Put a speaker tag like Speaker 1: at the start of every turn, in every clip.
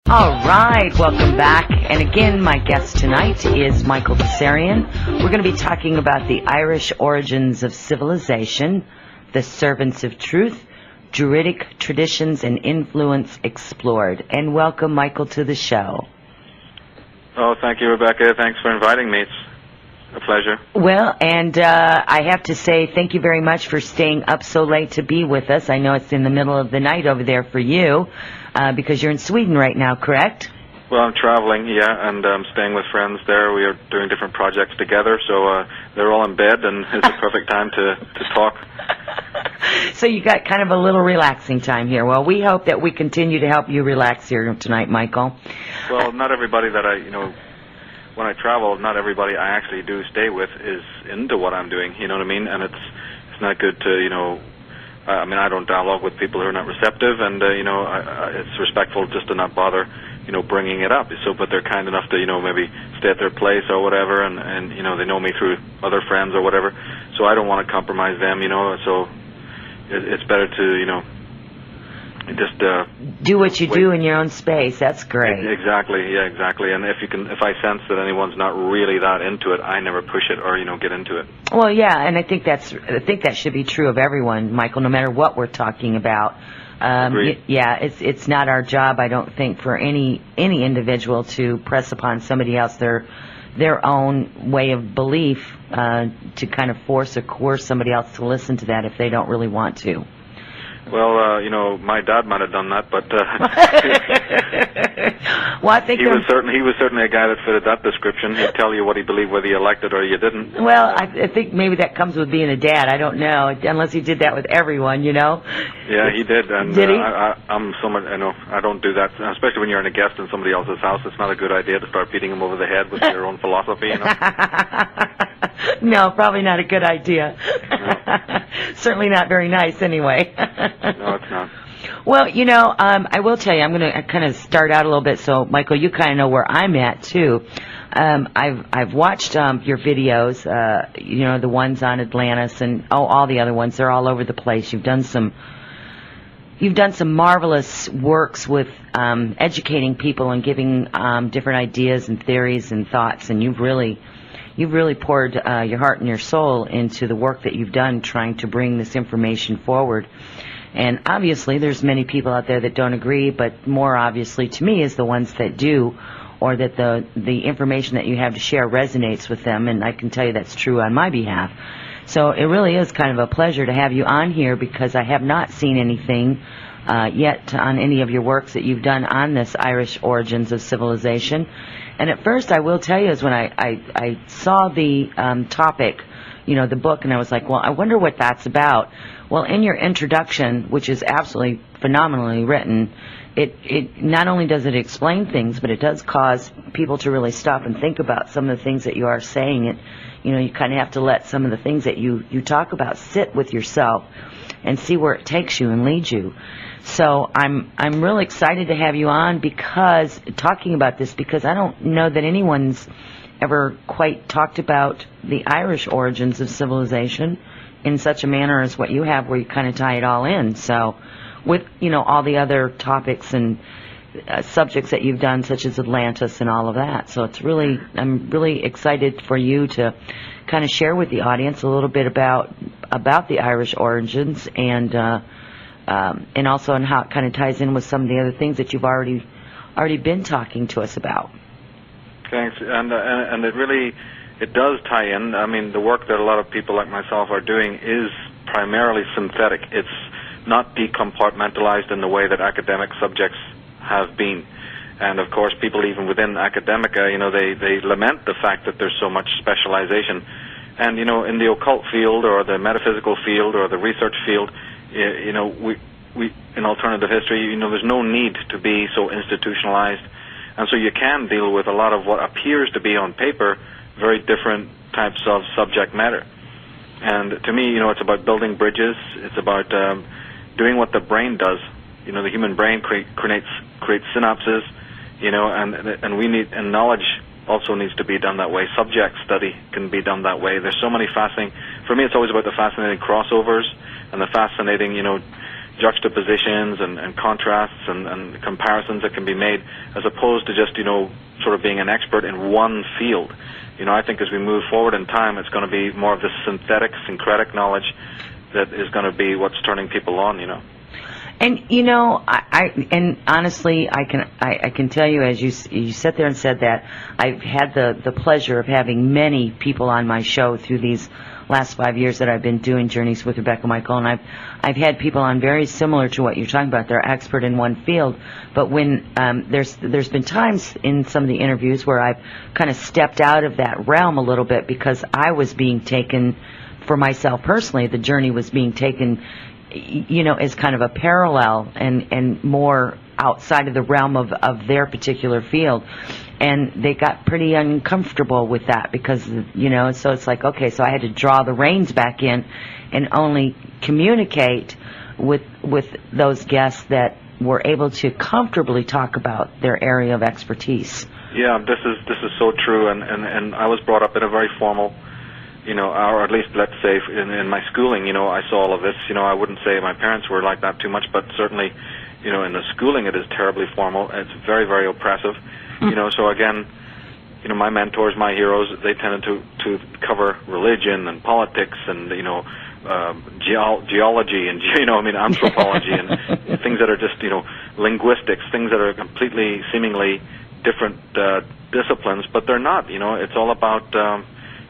Speaker 1: All right, welcome back. And again, my guest tonight is Michael Tsarion. We're going to be talking about the Irish origins of civilization, the servants of truth, Druidic traditions and influence explored. And welcome, Michael, to the show.
Speaker 2: Oh, thank you, Rebecca. Thanks for inviting me. It's a pleasure.
Speaker 1: Well, and I have to say thank you very much for staying up so late to be with us. I know it's in the middle of the night over there for you. Because you're in Sweden right now, correct?
Speaker 2: Well, I'm traveling, yeah, and I'm staying with friends there. We are doing different projects together, so they're all in bed, and it's a perfect time to talk.
Speaker 1: So you got kind of a little relaxing time here. Well, we hope that we continue to help you relax here tonight, Michael.
Speaker 2: Well, not everybody that when I travel, not everybody I actually do stay with is into what I'm doing, you know what I mean? And it's not good to, I don't dialogue with people who are not receptive, and it's respectful just to not bother, bringing it up. So, but they're kind enough to, maybe stay at their place or whatever, and they know me through other friends or whatever. So I don't want to compromise them, So it's better to, just
Speaker 1: do what you do in your own space. That's great.
Speaker 2: Exactly, yeah, exactly. And if I sense that anyone's not really that into it, I never push it or get into it.
Speaker 1: Well, yeah, and I think that should be true of everyone, Michael, no matter what we're talking about. Yeah, it's not our job, I don't think, for any individual to press upon somebody else their own way of belief, to kind of force or coerce somebody else to listen to that if they don't really want to.
Speaker 2: Well, my dad might have done that, but
Speaker 1: well, I think
Speaker 2: he was certainly a guy that fitted that description. He'd tell you what he believed, whether you liked it or you didn't.
Speaker 1: Well, I think maybe that comes with being a dad. I don't know, unless he did that with everyone,
Speaker 2: Yeah, he did. And
Speaker 1: did he?
Speaker 2: I'm someone, I don't do that, especially when you're in a guest in somebody else's house. It's not a good idea to start beating them over the head with your own philosophy,
Speaker 1: No, probably not a good idea.
Speaker 2: No.
Speaker 1: Certainly not very nice, anyway.
Speaker 2: No, it's not.
Speaker 1: Well, I will tell you, I'm going to kind of start out a little bit, so Michael, you kind of know where I'm at too. I've watched your videos, the ones on Atlantis and all the other ones. They're all over the place. You've done some marvelous works with educating people and giving different ideas and theories and thoughts, and you've really poured your heart and your soul into the work that you've done trying to bring this information forward. And obviously there's many people out there that don't agree, but more obviously to me is the ones that do, or that the information that you have to share resonates with them, and I can tell you that's true on my behalf. So it really is kind of a pleasure to have you on here, because I have not seen anything yet on any of your works that you've done on this Irish origins of civilization. And at first, I will tell you, is when I saw the topic, the book, and I was like, well, I wonder what that's about. Well, in your introduction, which is absolutely phenomenally written, it not only does it explain things, but it does cause people to really stop and think about some of the things that you are saying. You kind of have to let some of the things that you talk about sit with yourself and see where it takes you and leads you. So I'm really excited to have you on talking about this, because I don't know that anyone's ever quite talked about the Irish origins of civilization in such a manner as what you have, where you kind of tie it all in. So with, all the other topics and subjects that you've done, such as Atlantis and all of that. So I'm really excited for you to kind of share with the audience a little bit about the Irish origins, and also on how it kind of ties in with some of the other things that you've already been talking to us about.
Speaker 2: Thanks, and it does tie in. I mean, the work that a lot of people like myself are doing is primarily synthetic. It's not decompartmentalized in the way that academic subjects have been. And of course, people even within academia, they lament the fact that there's so much specialization. And in the occult field, or the metaphysical field, or the research field, we in alternative history, there's no need to be so institutionalized, and so you can deal with a lot of what appears to be on paper very different types of subject matter. And to me, it's about building bridges. It's about doing what the brain does. The human brain creates synapses, and knowledge also needs to be done that way. Subject study can be done that way. There's so many fascinating. For me, it's always about the fascinating crossovers and the fascinating, juxtapositions and contrasts and comparisons that can be made, as opposed to just, sort of being an expert in one field. I think as we move forward in time, it's going to be more of this synthetic, syncretic knowledge that is going to be what's turning people on.
Speaker 1: And and honestly, I can tell you, as you sat there and said that, I've had the pleasure of having many people on my show through these last 5 years that I've been doing Journeys with Rebecca Michael, and I've had people on very similar to what you're talking about. They're expert in one field, but when there's been times in some of the interviews where I've kind of stepped out of that realm a little bit because I was being taken, for myself personally, the journey was being taken, as kind of a parallel and more outside of the realm of their particular field. And they got pretty uncomfortable with that because, so it's like, okay, so I had to draw the reins back in and only communicate with those guests that were able to comfortably talk about their area of expertise.
Speaker 2: Yeah, this is so true, and I was brought up in a very formal, or at least let's say in my schooling, I saw all of this. I wouldn't say my parents were like that too much, but certainly, in the schooling it is terribly formal. It's very, very oppressive. So again, my mentors, my heroes, they tended to cover religion and politics and, geology and, anthropology and things that are just, linguistics, things that are completely, seemingly different disciplines, but they're not. It's all about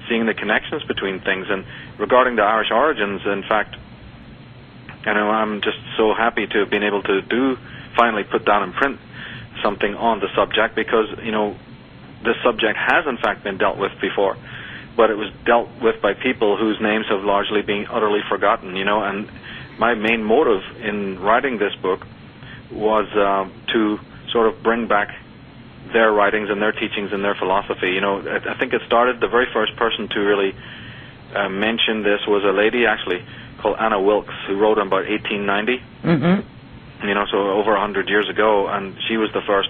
Speaker 2: seeing the connections between things. And regarding the Irish origins, in fact, I'm just so happy to have been able to finally put down in print something on the subject, because this subject has in fact been dealt with before, but it was dealt with by people whose names have largely been utterly forgotten. And my main motive in writing this book was to sort of bring back their writings and their teachings and their philosophy. I think it started, the very first person to really mention this was a lady actually called Anna Wilkes, who wrote in about 1890. Mm-hmm. So over 100 years ago, and she was the first.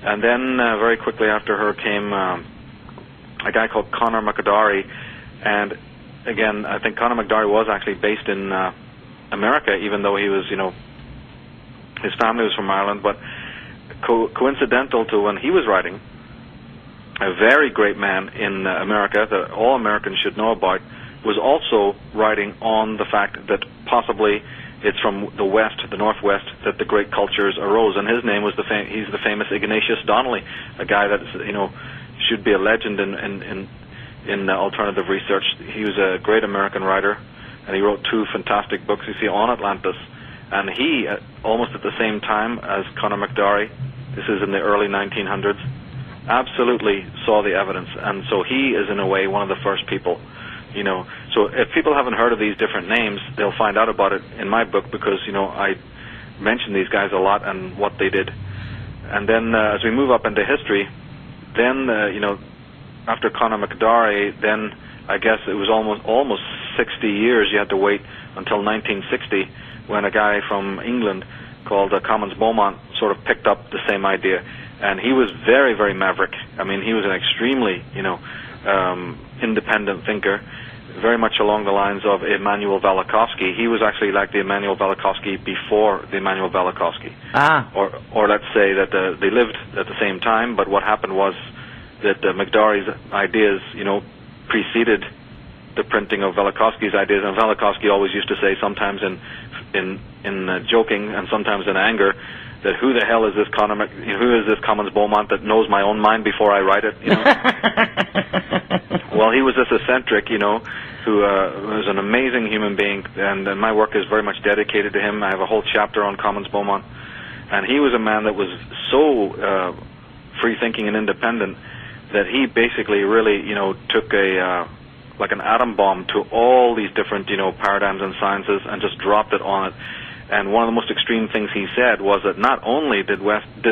Speaker 2: And then very quickly after her came a guy called Conor McDowry, and again, I think Conor McDowry was actually based in America, even though he was, his family was from Ireland, but coincidental to when he was writing, a very great man in America that all Americans should know about was also writing on the fact that possibly it's from the West, the Northwest, that the great cultures arose, and his name was he's the famous Ignatius Donnelly, a guy that should be a legend in alternative research. He was a great American writer, and he wrote 2 fantastic books, you see, on Atlantis. And he, almost at the same time as Conor McDowry, this is in the early 1900s, absolutely saw the evidence, and so he is in a way one of the first people. So if people haven't heard of these different names, they'll find out about it in my book, because I mention these guys a lot and what they did. And then as we move up into history, then after Conor McDowry, then I guess it was almost 60 years you had to wait until 1960, when a guy from England called Commons Beaumont sort of picked up the same idea, and he was very, very maverick. I mean, he was an extremely independent thinker, very much along the lines of Immanuel Velikovsky. He was actually like the Immanuel Velikovsky before the Immanuel Velikovsky. Or let's say that they lived at the same time, but what happened was that McDowry's ideas, preceded the printing of Velikovsky's ideas, and Velikovsky always used to say, sometimes in joking and sometimes in anger, that who the hell is this who is this Commons Beaumont that knows my own mind before I write it? Well, he was this eccentric, who was an amazing human being, and my work is very much dedicated to him. I have a whole chapter on Commons Beaumont, and he was a man that was so free-thinking and independent that he basically really, took like an atom bomb to all these different, paradigms and sciences and just dropped it on it. And one of the most extreme things he said was that not only did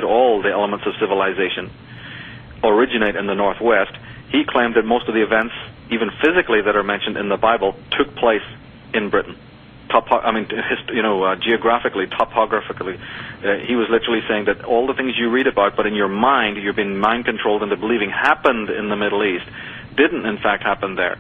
Speaker 2: all the elements of civilization originate in the Northwest, he claimed that most of the events, even physically, that are mentioned in the Bible took place in Britain. Geographically, topographically. He was literally saying that all the things you read about, but in your mind, you're being mind-controlled into believing happened in the Middle East, didn't in fact happen there.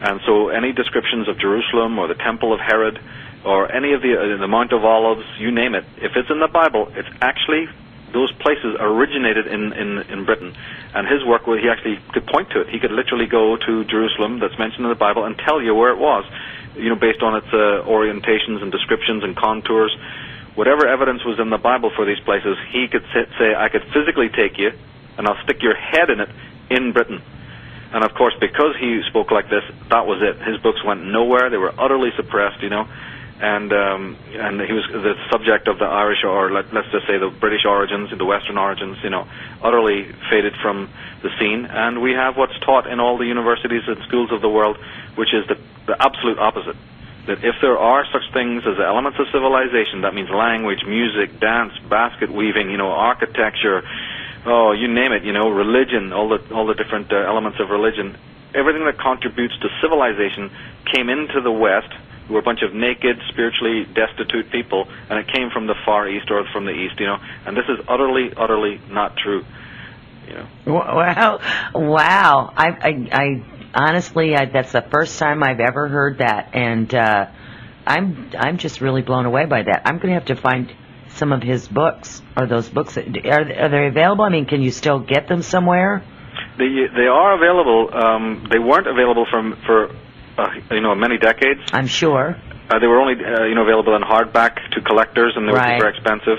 Speaker 2: And so any descriptions of Jerusalem or the Temple of Herod, or any of the Mount of Olives, you name it. If it's in the Bible, it's actually, those places originated in Britain. And his work, he actually could point to it. He could literally go to Jerusalem, that's mentioned in the Bible, and tell you where it was, based on its orientations and descriptions and contours. Whatever evidence was in the Bible for these places, he could say, I could physically take you, and I'll stick your head in it in Britain. And of course, because he spoke like this, that was it. His books went nowhere. They were utterly suppressed, and he was the subject of the Irish, or let's just say the British origins, the Western origins, utterly faded from the scene. And we have what's taught in all the universities and schools of the world, which is the absolute opposite. That if there are such things as elements of civilization, that means language, music, dance, basket weaving, architecture, you name it, religion, all the different elements of religion, everything that contributes to civilization came into the West. We were a bunch of naked, spiritually destitute people, and it came from the Far East or from the East, and this is utterly, utterly not true.
Speaker 1: Wow. I honestly, that's the first time I've ever heard that, and I'm just really blown away by that. I'm going to have to find some of his books, or those books. Are they available? I mean, can you still get them somewhere?
Speaker 2: They are available. They weren't available for many decades.
Speaker 1: I'm sure.
Speaker 2: They were only available in hardback to collectors, and they were very expensive.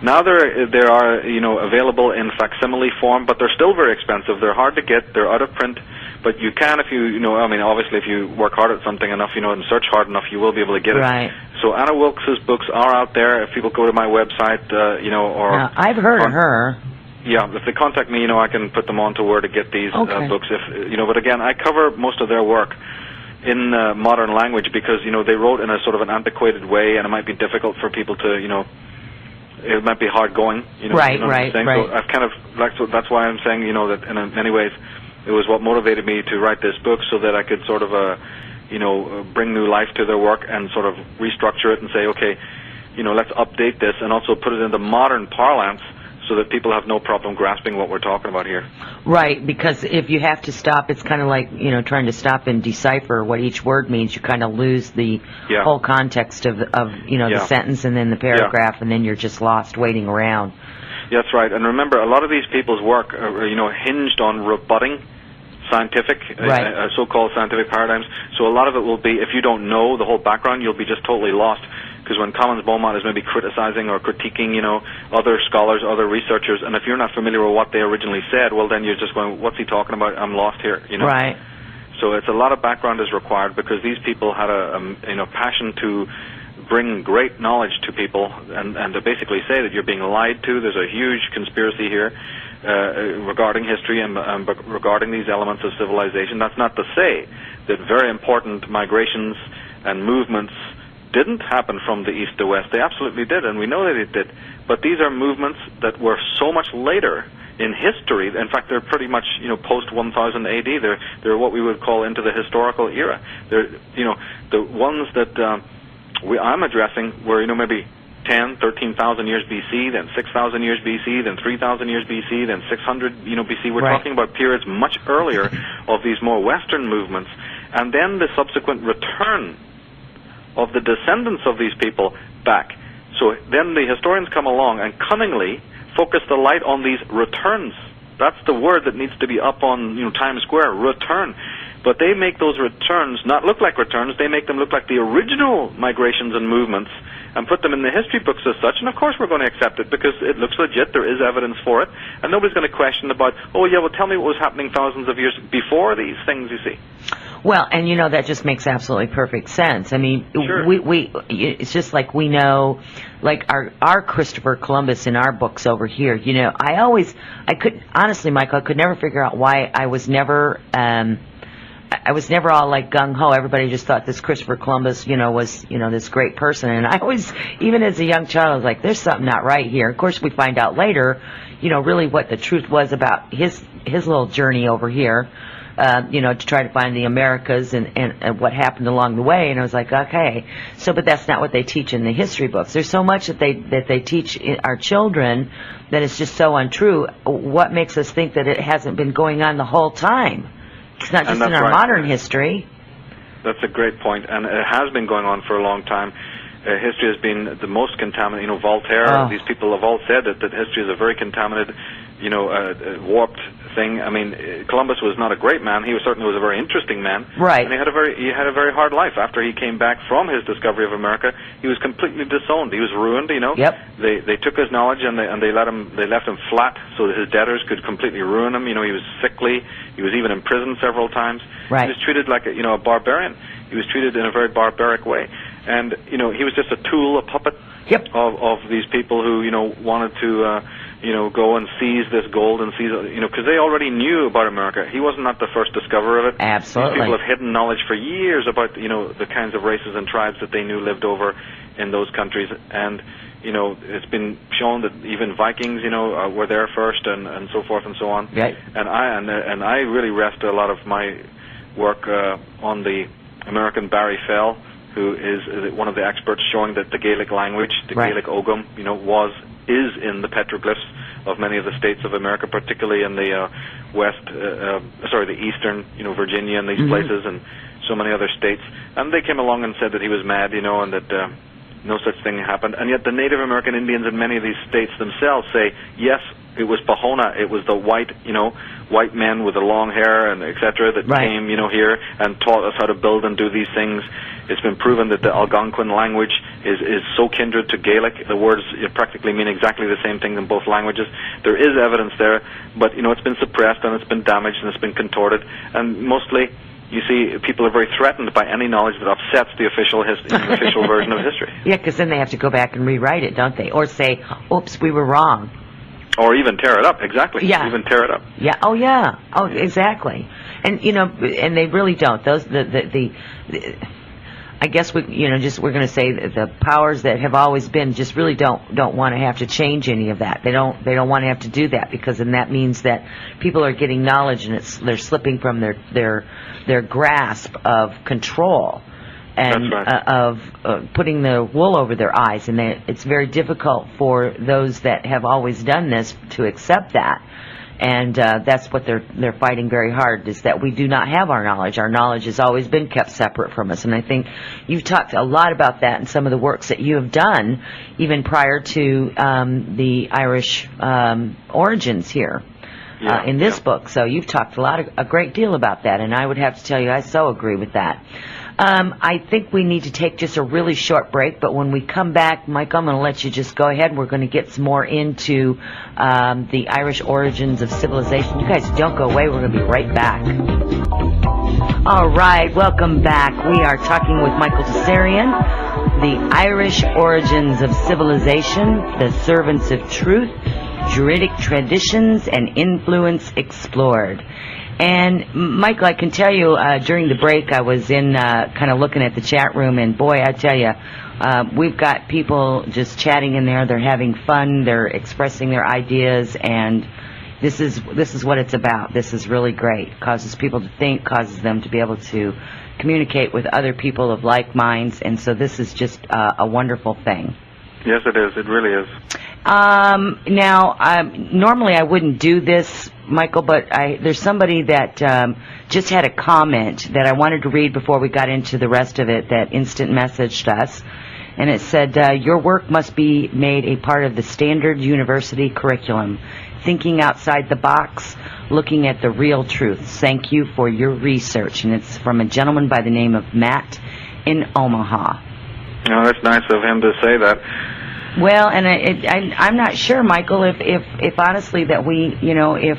Speaker 2: Now they are available in facsimile form, but they're still very expensive. They're hard to get. They're out of print. But you can, if you obviously if you work hard at something enough, and search hard enough, you will be able to get it.
Speaker 1: Right.
Speaker 2: So Anna Wilkes's books are out there. If people go to my website, or
Speaker 1: now, I've heard of her.
Speaker 2: Yeah, if they contact me, I can put them on to where to get these books. But again, I cover most of their work in modern language because they wrote in a sort of an antiquated way, and it might be difficult for people to it might be hard going.
Speaker 1: Right.
Speaker 2: So I've kind of that's why I'm saying that in many ways it was what motivated me to write this book, so that I could sort of bring new life to their work and sort of restructure it and say, okay, let's update this and also put it into modern parlance, so that people have no problem grasping what we're talking about here. Right,
Speaker 1: because if you have to stop, it's kind of like, trying to stop and decipher what each word means. You kind of lose the whole context of the sentence and then the paragraph, and then you're just lost waiting around.
Speaker 2: That's right. And remember, a lot of these people's work are, hinged on rebutting scientific, so-called scientific paradigms. So a lot of it will be, if you don't know the whole background, you'll be just totally lost. Because when Collins Beaumont is maybe criticizing or critiquing, other scholars, other researchers, and if you're not familiar with what they originally said, well, then you're just going, what's he talking about? I'm lost here,
Speaker 1: Right.
Speaker 2: So it's a lot of background is required, because these people had a passion to bring great knowledge to people, and to basically say that you're being lied to. There's a huge conspiracy here regarding history and regarding these elements of civilization. That's not to say that very important migrations and movements didn't happen from the east to west. They absolutely did, and we know that it did. But these are movements that were so much later in history. In fact, they're pretty much post 1000 AD. They're what we would call into the historical era. They're the ones that I'm addressing were maybe 10, 13,000 years BC, then 6,000 years BC, then 3,000 years BC, then 600 BC. We're talking about periods much earlier of these more Western movements, and then the subsequent return of the descendants of these people back. So then the historians come along and cunningly focus the light on these returns. That's the word that needs to be up on Times Square, return. But they make those returns not look like returns, they make them look like the original migrations and movements, and put them in the history books as such, and of course we're going to accept it because it looks legit, there is evidence for it, and nobody's going to question about, oh yeah, well tell me what was happening thousands of years before these things, you see.
Speaker 1: Well, and that just makes absolutely perfect sense. I mean, it's just like we know, like our Christopher Columbus in our books over here, honestly, Michael, I could never figure out why I was never all like gung-ho. Everybody just thought this Christopher Columbus, was, this great person. And I always, even as a young child, I was like, there's something not right here. Of course, we find out later, really what the truth was about his little journey over here, to try to find the Americas and what happened along the way. And I was like, okay. But that's not what they teach in the history books. There's so much that they teach our children that is just so untrue. What makes us think that it hasn't been going on the whole time? It's not just in our modern history.
Speaker 2: That's a great point, and it has been going on for a long time. history has been the most contaminated. You know, Voltaire, these people have all said that history is a very contaminated, you know, warped thing. I mean, Columbus was not a great man. He certainly was a very interesting man.
Speaker 1: Right.
Speaker 2: And he had a very hard life. After he came back from his discovery of America, he was completely disowned. He was ruined. You know.
Speaker 1: Yep.
Speaker 2: They took his knowledge and they left him flat so that his debtors could completely ruin him. You know, he was sickly. He was even imprisoned several times.
Speaker 1: Right.
Speaker 2: He was treated like a barbarian. He was treated in a very barbaric way. And, you know, he was just a tool, a puppet of these people who, you know, wanted to, go and seize this gold and seize, you know, because they already knew about America. He was not the first discoverer of it.
Speaker 1: Absolutely.
Speaker 2: These people have hidden knowledge for years about, you know, the kinds of races and tribes that they knew lived over in those countries. And, you know, it's been shown that even Vikings, you know, were there first and so forth and so on.
Speaker 1: Right.
Speaker 2: And I really rest a lot of my work on the American Barry Fell, who is one of the experts showing that the Gaelic language, the Gaelic Ogham, you know, is in the petroglyphs of many of the states of America, particularly in the the eastern, you know, Virginia and these places, and so many other states. And they came along and said that he was mad, you know, and that no such thing happened. And yet the Native American Indians in many of these states themselves say, yes, it was Pahona, it was the white men with the long hair and etc. that came, you know, here and taught us how to build and do these things. It's been proven that the Algonquin language is so kindred to Gaelic. The words practically mean exactly the same thing in both languages. There is evidence there, but, you know, it's been suppressed and it's been damaged and it's been contorted. And mostly, you see, people are very threatened by any knowledge that upsets the official official version of history.
Speaker 1: Yeah, because then they have to go back and rewrite it, don't they? Or say, oops, we were wrong.
Speaker 2: Or even tear it up, exactly.
Speaker 1: Yeah.
Speaker 2: Even tear it up.
Speaker 1: Yeah. Oh, yeah. Oh, exactly. And, you know, and they really don't. Those, I guess we're going to say that the powers that have always been just really don't want to have to change any of that. They don't want to have to do that, because then that means that people are getting knowledge and they're slipping from their grasp of control and of putting the wool over their eyes, and it's very difficult for those that have always done this to accept that. And that's what they're fighting very hard, is that we do not have our knowledge. Our knowledge has always been kept separate from us. And I think you've talked a lot about that in some of the works that you have done, even prior to the Irish origins here in this book. So you've talked a great deal about that, and I would have to tell you I so agree with that. I think we need to take just a really short break, but when we come back, Mike, I'm going to let you just go ahead. We're going to get some more into the Irish origins of civilization. You guys don't go away. We're going to be right back. All right, welcome back. We are talking with Michael Tsarion, the Irish origins of civilization, the servants of truth, Druidic traditions, and influence explored. And, Michael, I can tell you, during the break, I was in kind of looking at the chat room, and boy, I tell you, we've got people just chatting in there. They're having fun. They're expressing their ideas, and this is what it's about. This is really great. It causes people to think, causes them to be able to communicate with other people of like minds, and so this is just a wonderful thing.
Speaker 2: Yes, it is. It really is.
Speaker 1: Now, normally I wouldn't do this, Michael, but there's somebody that just had a comment that I wanted to read before we got into the rest of it, that instant messaged us. And it said, your work must be made a part of the standard university curriculum. Thinking outside the box, looking at the real truth. Thank you for your research. And it's from a gentleman by the name of Matt in Omaha.
Speaker 2: Oh, that's nice of him to say that.
Speaker 1: Well, and I'm not sure, Michael, if honestly that we, you know, if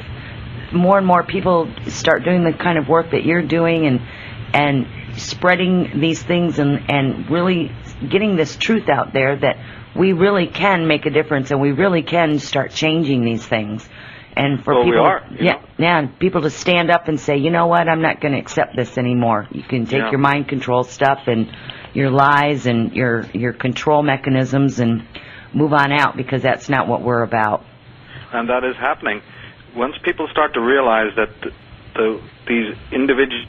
Speaker 1: more and more people start doing the kind of work that you're doing and spreading these things and really getting this truth out there, that we really can make a difference and we really can start changing these things. And for people, people to stand up and say, you know what, I'm not going to accept this anymore. You can take your mind control stuff and your lies and your control mechanisms and move on out, because that's not what we're about.
Speaker 2: And that is happening. Once people start to realize that these individuals...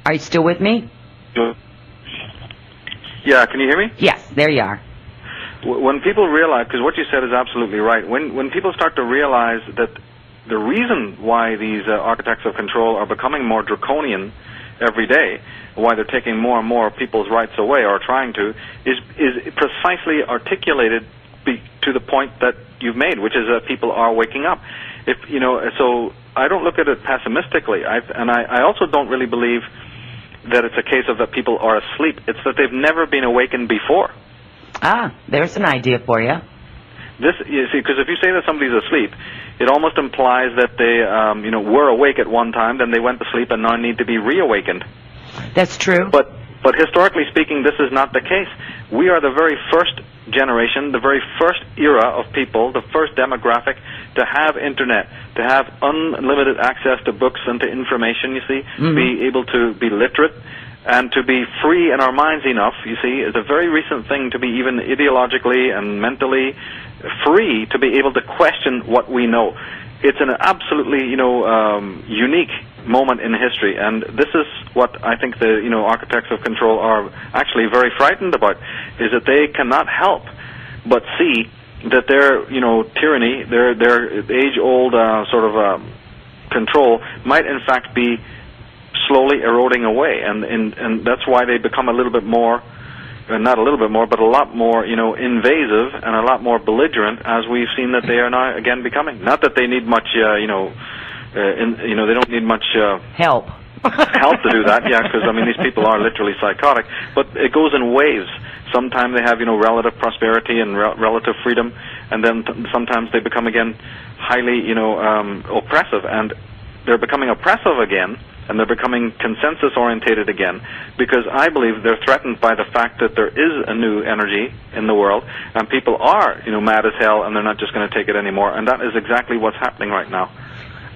Speaker 1: Are you still with me?
Speaker 2: Yeah, can you hear me?
Speaker 1: Yes, there you are.
Speaker 2: When people realize, because what you said is absolutely right, when people start to realize that the reason why these architects of control are becoming more draconian every day, why they're taking more and more people's rights away, or trying to, is precisely articulated to the point that you've made, which is that people are waking up. So I don't look at it pessimistically, and I also don't really believe that it's a case of that people are asleep. It's that they've never been awakened before.
Speaker 1: Ah, there's an idea for you.
Speaker 2: You see, because if you say that somebody's asleep, it almost implies that they, were awake at one time, then they went to sleep and now need to be reawakened.
Speaker 1: That's true.
Speaker 2: But historically speaking, this is not the case. We are the very first generation, the very first era of people, the first demographic to have internet, to have unlimited access to books and to information, you see, be able to be literate, and to be free in our minds enough, you see, is a very recent thing to be even ideologically and mentally free to be able to question what we know. It's an absolutely, unique moment in history, and this is what I think the, architects of control are actually very frightened about, is that they cannot help but see that their, tyranny, their age-old control might in fact be slowly eroding away, and that's why they become a little bit more, not a little bit more, but a lot more, invasive and a lot more belligerent, as we've seen that they are now again becoming. Not that they need much, they don't need much
Speaker 1: help.
Speaker 2: Help to do that, yeah, because these people are literally psychotic. But it goes in waves. Sometimes they have, relative prosperity and relative freedom, and then sometimes they become again highly, oppressive, and they're becoming oppressive again, and they're becoming consensus-orientated again, because I believe they're threatened by the fact that there is a new energy in the world, and people are, mad as hell, and they're not just going to take it anymore, and that is exactly what's happening right now.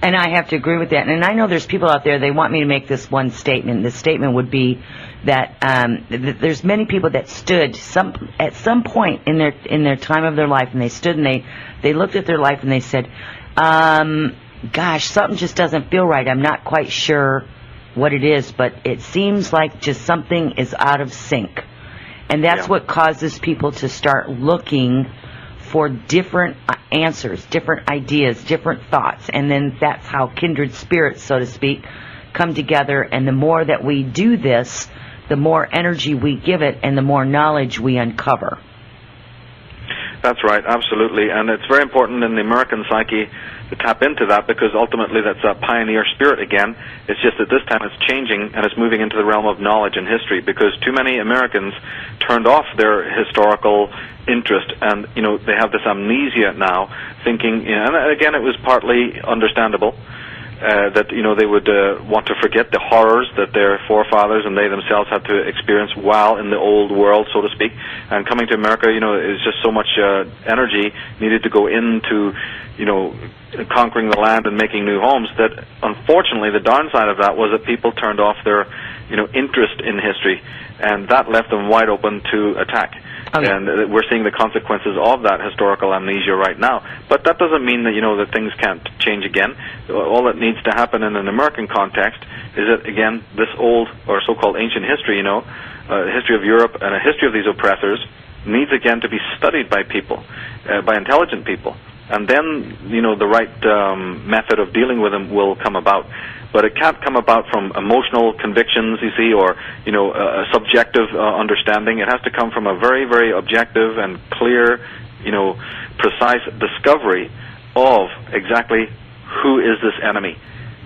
Speaker 1: And I have to agree with that. And I know there's people out there, they want me to make this one statement. The statement would be that there's many people that stood at some point in their time of their life, and they stood and they looked at their life and they said, gosh, something just doesn't feel right. I'm not quite sure what it is, but it seems like just something is out of sync. And that's what causes people to start looking for different answers, different ideas, different thoughts. And then that's how kindred spirits, so to speak, come together. And the more that we do this, the more energy we give it and the more knowledge we uncover.
Speaker 2: That's right, absolutely. And it's very important in the American psyche to tap into that, because ultimately that's a pioneer spirit again. It's just that this time it's changing and it's moving into the realm of knowledge and history, because too many Americans turned off their historical interest, and they have this amnesia now, thinking, and again it was partly understandable, that they would want to forget the horrors that their forefathers and they themselves had to experience while in the old world, so to speak. And coming to America, is just so much energy needed to go into conquering the land and making new homes, that unfortunately the downside of that was that people turned off their interest in history, and that left them wide open to attack. Okay. And we're seeing the consequences of that historical amnesia right now. But that doesn't mean that that things can't change again. All that needs to happen in an American context is that, again, this old or so-called ancient history, history of Europe and a history of these oppressors, needs again to be studied by people, by intelligent people. And then, the right method of dealing with them will come about. But it can't come about from emotional convictions, you see, or, a subjective understanding. It has to come from a very, very objective and clear, precise discovery of exactly who is this enemy.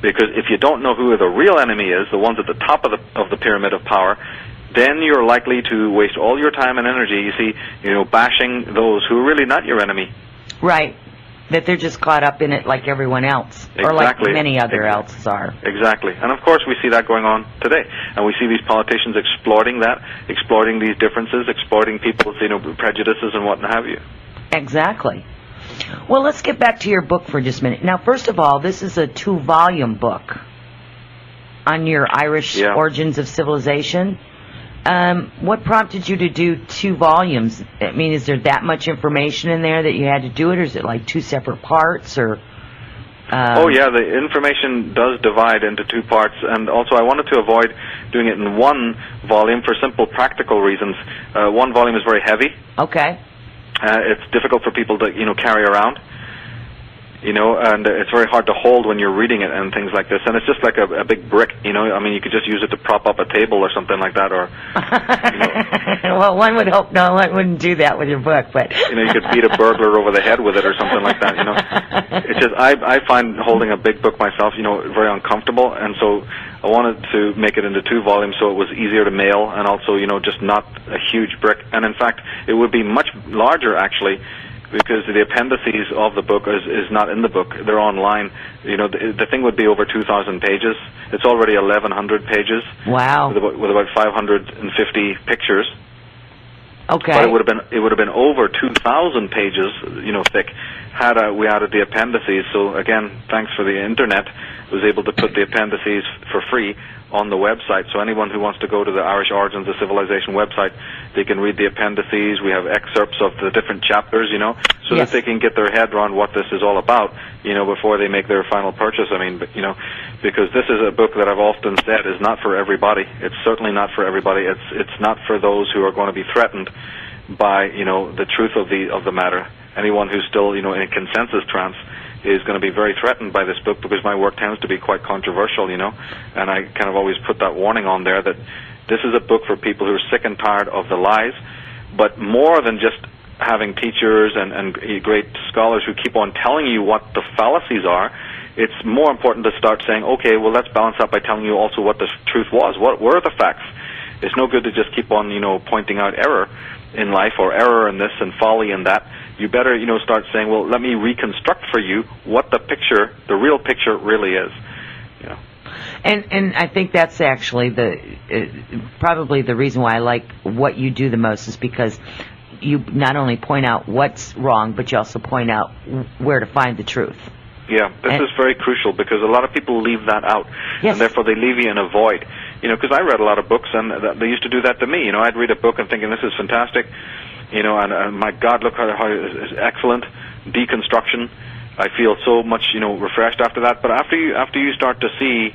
Speaker 2: Because if you don't know who the real enemy is, the ones at the top of the pyramid of power, then you're likely to waste all your time and energy, you see, bashing those who are really not your enemy.
Speaker 1: Right. That they're just caught up in it like everyone else, or like many other else's are.
Speaker 2: Exactly. And of course we see that going on today. And we see these politicians exploiting that, exploiting these differences, exploiting people's prejudices and what have you.
Speaker 1: Exactly. Well, let's get back to your book for just a minute. Now, first of all, this is a 2-volume book on your Irish origins of civilization. What prompted you to do 2 volumes? I mean, is there that much information in there that you had to do it, or is it like 2 separate parts, or?
Speaker 2: Oh yeah, the information does divide into 2 parts, and also I wanted to avoid doing it in 1 volume for simple practical reasons. 1 volume is very heavy.
Speaker 1: Okay.
Speaker 2: It's difficult for people to carry around. You know, and it's very hard to hold when you're reading it and things like this. And it's just like a big brick, you know. I mean, you could just use it to prop up a table or something like that, or, you know.
Speaker 1: Well, one would hope no one wouldn't do that with your book, but...
Speaker 2: You know, you could beat a burglar over the head with it or something like that, you know. It's just, I find holding a big book myself, you know, very uncomfortable, and so I wanted to make it into 2 volumes so it was easier to mail, and also, you know, just not a huge brick. And in fact, it would be much larger, actually, because the appendices of the book is not in the book. They're online. You know, the thing would be over 2,000 pages. It's already 1,100 pages.
Speaker 1: Wow.
Speaker 2: With about 550 pictures.
Speaker 1: Okay.
Speaker 2: But it would have been over 2,000 pages, you know, thick, had we added the appendices. So again, thanks for the internet, was able to put the appendices for free on the website. So anyone who wants to go to the Irish Origins of Civilization website, they can read the appendices. We have excerpts of the different chapters, you know, so
Speaker 1: yes.
Speaker 2: that they can get their head around what this is all about, you know, before they make their final purchase. I mean, you know, because this is a book that I've often said is not for everybody. It's certainly not for everybody. It's not for those who are going to be threatened by, you know, the truth of the matter. Anyone who's still, you know, in a consensus trance is going to be very threatened by this book, because my work tends to be quite controversial, you know, and I kind of always put that warning on there that this is a book for people who are sick and tired of the lies, but more than just having teachers and great scholars who keep on telling you what the fallacies are. It's more important to start saying, okay, well, let's balance that by telling you also what the truth was. What were the facts? It's no good to just keep on, you know, pointing out error in life, or error in this and folly in that. You better, you know, start saying, well, let me reconstruct for you what the picture, the real picture, really is. You know.
Speaker 1: And I think that's actually probably the reason why I like what you do the most, is because you not only point out what's wrong, but you also point out where to find the truth.
Speaker 2: Yeah, this is very crucial, because a lot of people leave that out,
Speaker 1: yes.
Speaker 2: and therefore they leave you in a void. You know, because I read a lot of books, and they used to do that to me. You know, I'd read a book and thinking, this is fantastic, you know, and my God, look how it's excellent deconstruction. I feel so much, you know, refreshed after that. But after you start to see,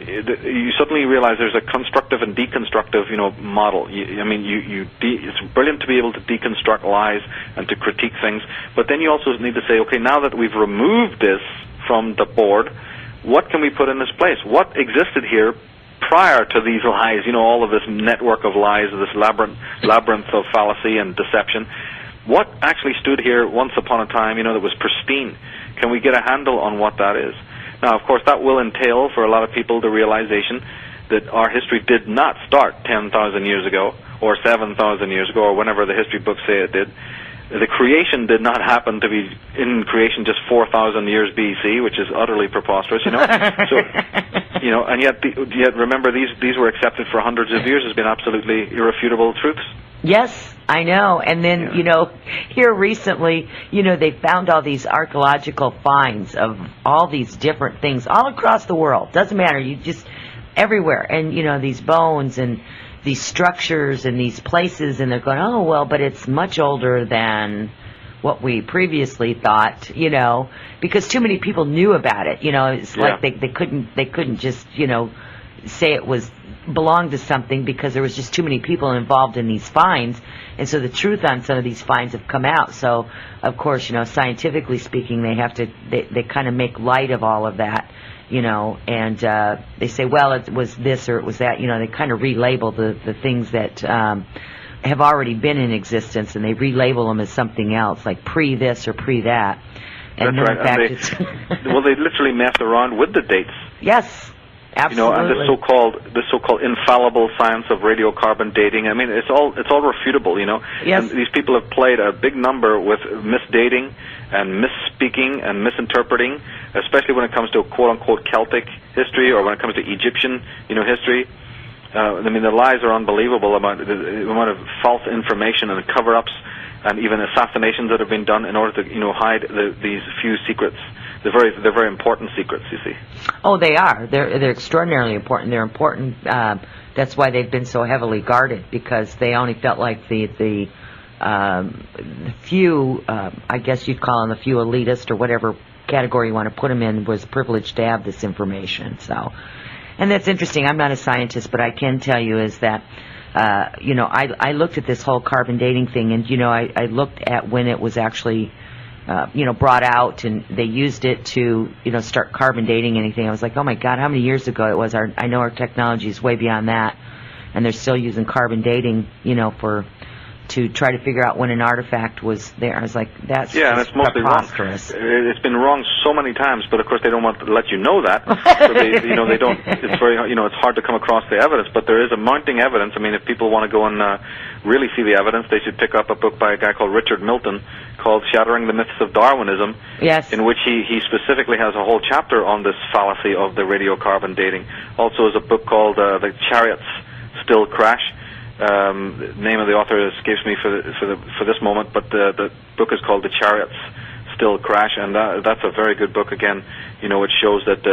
Speaker 2: you suddenly realize there's a constructive and deconstructive, you know, model. It's brilliant to be able to deconstruct lies and to critique things, but then you also need to say, okay, now that we've removed this from the board, what can we put in this place? What existed here prior to these lies, you know, all of this network of lies, this labyrinth of fallacy and deception? What actually stood here once upon a time, you know, that was pristine? Can we get a handle on what that is? Now, of course, that will entail for a lot of people the realization that our history did not start 10,000 years ago, or 7,000 years ago, or whenever the history books say it did. The creation did not happen to be in creation just 4,000 years BC, which is utterly preposterous, you know. So, you know, and yet remember, these were accepted for hundreds of years as being absolutely irrefutable truths.
Speaker 1: Yes, I know. And then, you know, here recently, you know, they found all these archaeological finds of all these different things all across the world. Doesn't matter, you just everywhere. And, you know, these bones and these structures and these places, and they're going, oh, well, but it's much older than what we previously thought, you know, because too many people knew about it. You know, it's like they couldn't just, you know, say it belonged to something, because there was just too many people involved in these finds, and so the truth on some of these finds have come out. So, of course, you know, scientifically speaking, they kind of make light of all of that, you know, and they say, well, it was this or it was that, you know, they kind of relabel the things that have already been in existence, and they relabel them as something else, like pre this or pre that. And
Speaker 2: that's
Speaker 1: then,
Speaker 2: right.
Speaker 1: In fact,
Speaker 2: well, they literally mess around with the dates.
Speaker 1: Yes. Absolutely.
Speaker 2: You know, and this so-called infallible science of radiocarbon dating. I mean, it's all refutable. You know,
Speaker 1: yes.
Speaker 2: And these people have played a big number with misdating and misspeaking and misinterpreting, especially when it comes to quote-unquote Celtic history, or when it comes to Egyptian, you know, history. I mean, the lies are unbelievable about the amount of false information and cover-ups, and even assassinations that have been done in order to, you know, hide these few secrets. They're very important secrets, you see. Oh,
Speaker 1: they are. They're extraordinarily important. They're important. That's why they've been so heavily guarded, because they only felt like the few, I guess you'd call them the few elitist or whatever category you want to put them in, was privileged to have this information. So, and that's interesting. I'm not a scientist, but I can tell you is that, you know, I looked at this whole carbon dating thing, and, you know, I looked at when it was actually brought out, and they used it to, start carbon dating anything. I was like, oh my God, how many years ago it was? I know our technology is way beyond that, and they're still using carbon dating, to try to figure out when an artifact was there. I was like, that's
Speaker 2: and it's mostly
Speaker 1: preposterous.
Speaker 2: Wrong. It's been wrong so many times, but of course they don't want to let you know that. So they don't. It's very, it's hard to come across the evidence, but there is a mounting evidence. I mean, if people want to go and really see the evidence, they should pick up a book by a guy called Richard Milton called "Shattering the Myths of Darwinism."
Speaker 1: Yes.
Speaker 2: In which he specifically has a whole chapter on this fallacy of the radiocarbon dating. Also, is a book called "The Chariots Still Crash." The name of the author escapes me for this moment, but the book is called "The Chariots Still Crash," and that's a very good book. Again, it shows that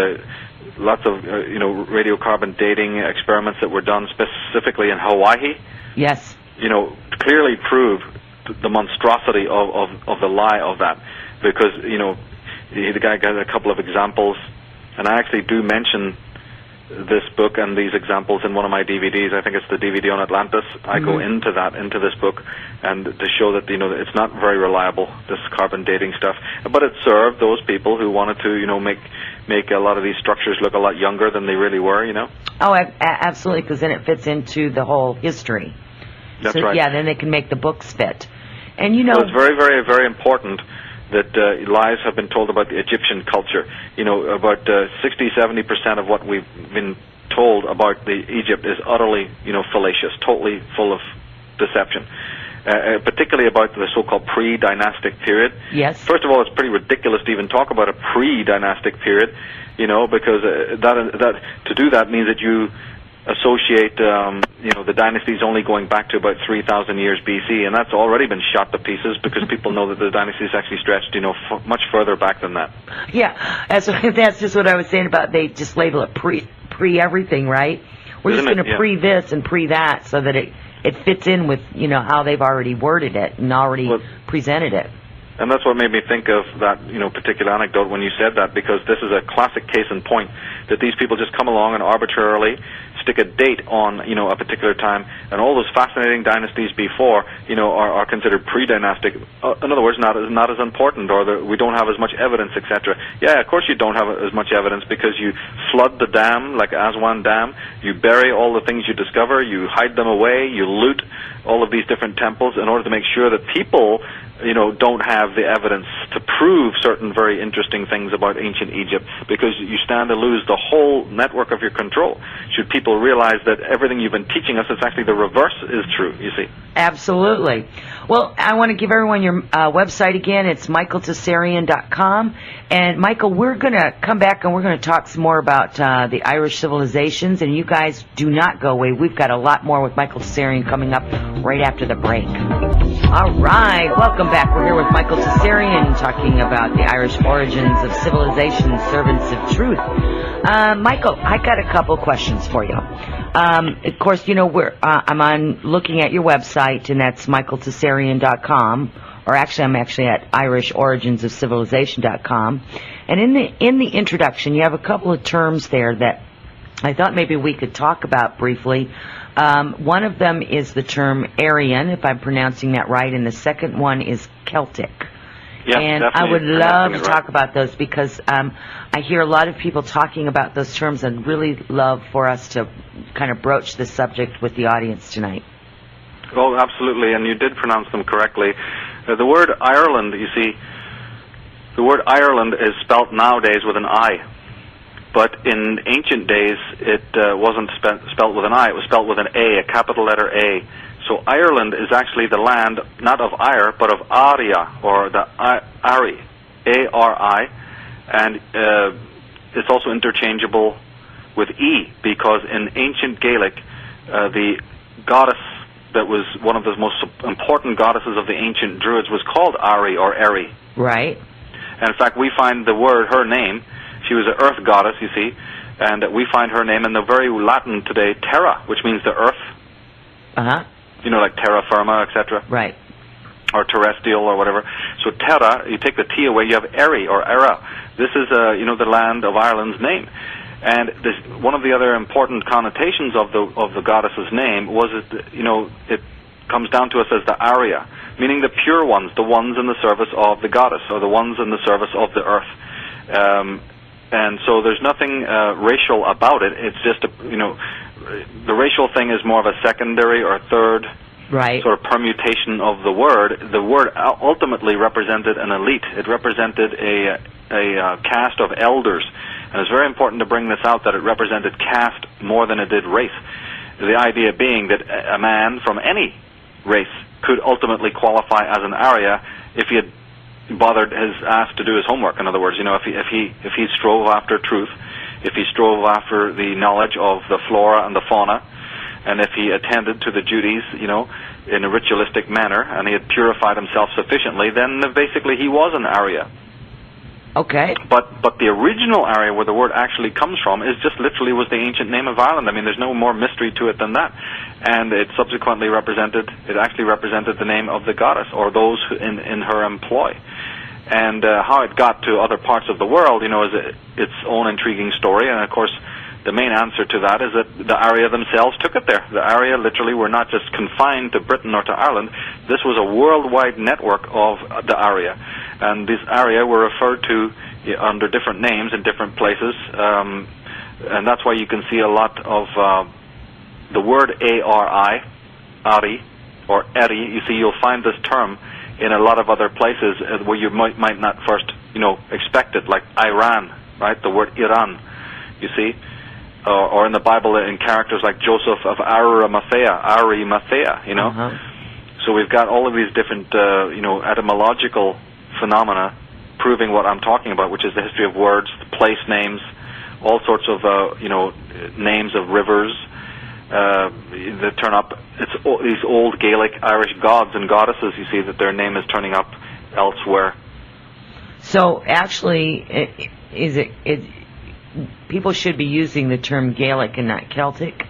Speaker 2: lots of radiocarbon dating experiments that were done specifically in Hawaii.
Speaker 1: Yes.
Speaker 2: Clearly prove the monstrosity of the lie of that, because the guy got a couple of examples, and I actually do mention this book and these examples in one of my DVDs. I think it's the DVD on Atlantis. I go into this book, and to show that it's not very reliable, this carbon dating stuff. But it served those people who wanted to make a lot of these structures look a lot younger than they really were.
Speaker 1: Oh, absolutely, because then it fits into the whole history.
Speaker 2: That's right.
Speaker 1: Yeah, then they can make the books fit. And
Speaker 2: so it's very, very, very important that lies have been told about the Egyptian culture. About 60-70% of what we've been told about Egypt is utterly, fallacious, totally full of deception. Particularly about the so-called pre-dynastic period.
Speaker 1: Yes.
Speaker 2: First of all, it's pretty ridiculous to even talk about a pre-dynastic period, because that to do that means that you associate, the dynasties only going back to about 3,000 years BC, and that's already been shot to pieces because people know that the dynasties actually stretched, much further back than that.
Speaker 1: Yeah, that's just what I was saying about they just label it pre everything, right? We're just going to pre this and pre that so that it fits in with how they've already worded it and already presented it.
Speaker 2: And that's what made me think of that, particular anecdote when you said that, because this is a classic case in point that these people just come along and arbitrarily stick a date on, a particular time, and all those fascinating dynasties before, are considered pre-dynastic. In other words, not as important, or we don't have as much evidence, etc. Yeah, of course you don't have as much evidence because you flood the dam, like Aswan Dam, you bury all the things you discover, you hide them away, you loot all of these different temples in order to make sure that people don't have the evidence to prove certain very interesting things about ancient Egypt, because you stand to lose the whole network of your control. Should people realize that everything you've been teaching us, it's actually the reverse is true, you see.
Speaker 1: Absolutely. Well, I want to give everyone your website again. It's michaeltsarion.com. And, Michael, we're going to come back and we're going to talk some more about the Irish civilizations, and you guys do not go away. We've got a lot more with Michael Tsarion coming up right after the break. All right, welcome back. We're here with Michael Tsarion talking about the Irish origins of civilization, servants of truth. Michael, I got a couple questions for you. Of course, I'm looking at your website, and that's michaeltsarion.com, or actually, I'm actually at irishoriginsofcivilization.com. And in the introduction, you have a couple of terms there that I thought maybe we could talk about briefly. One of them is the term Aryan, if I'm pronouncing that right, and the second one is Celtic.
Speaker 2: Yeah,
Speaker 1: and I would love to talk about those because I hear a lot of people talking about those terms, and really love for us to kind of broach this subject with the audience tonight.
Speaker 2: Oh, absolutely, and you did pronounce them correctly. The word Ireland, you see, the word Ireland is spelt nowadays with an I. But in ancient days, it wasn't spelt with an I. It was spelt with an A, a capital letter A. So Ireland is actually the land, not of Ire, but of Aria, or the Ari, A-R-I. And it's also interchangeable with E, because in ancient Gaelic, the goddess that was one of the most important goddesses of the ancient Druids was called Ari, or Eri.
Speaker 1: Right.
Speaker 2: And in fact, we find the word, her name, she was an earth goddess, you see, and we find her name in the very Latin today, terra, which means the earth.
Speaker 1: Uh-huh.
Speaker 2: Like terra firma, etc.
Speaker 1: Right.
Speaker 2: Or terrestrial, or whatever. So terra, you take the T away, you have Eri, or Era. This is, the land of Ireland's name. And one of the other important connotations of the goddess's name was, it comes down to us as the Arya, meaning the pure ones, the ones in the service of the goddess, or the ones in the service of the earth. And so there's nothing racial about it. It's just, the racial thing is more of a secondary or third sort of permutation of the word. The word ultimately represented an elite. It represented a caste of elders. And it's very important to bring this out, that it represented caste more than it did race. The idea being that a man from any race could ultimately qualify as an Arya if he had bothered his ass to do his homework. In other words, if he strove after truth, if he strove after the knowledge of the flora and the fauna, and if he attended to the duties, in a ritualistic manner, and he had purified himself sufficiently, then basically he was an Arya.
Speaker 1: Okay.
Speaker 2: But the original Arya, where the word actually comes from, is just literally was the ancient name of Ireland. I mean, there's no more mystery to it than that. And it subsequently actually represented the name of the goddess, or those in her employ. And how it got to other parts of the world, is its own intriguing story. And of course, the main answer to that is that the Arya themselves took it there. The Arya literally were not just confined to Britain or to Ireland. This was a worldwide network of the Arya. And these Arya were referred to under different names in different places. And that's why you can see a lot of the word Ari, Ari, or Eri. You see, you'll find this term in a lot of other places where you might not first, expect it, like Iran, right? The word Iran, you see. Or in the Bible in characters like Joseph of Arimathea, So we've got all of these different, etymological phenomena proving what I'm talking about, which is the history of words, place names, all sorts of, names of rivers that turn up. It's these old Gaelic Irish gods and goddesses, you see, that their name is turning up elsewhere.
Speaker 3: So actually, people should be using the term Gaelic and not Celtic?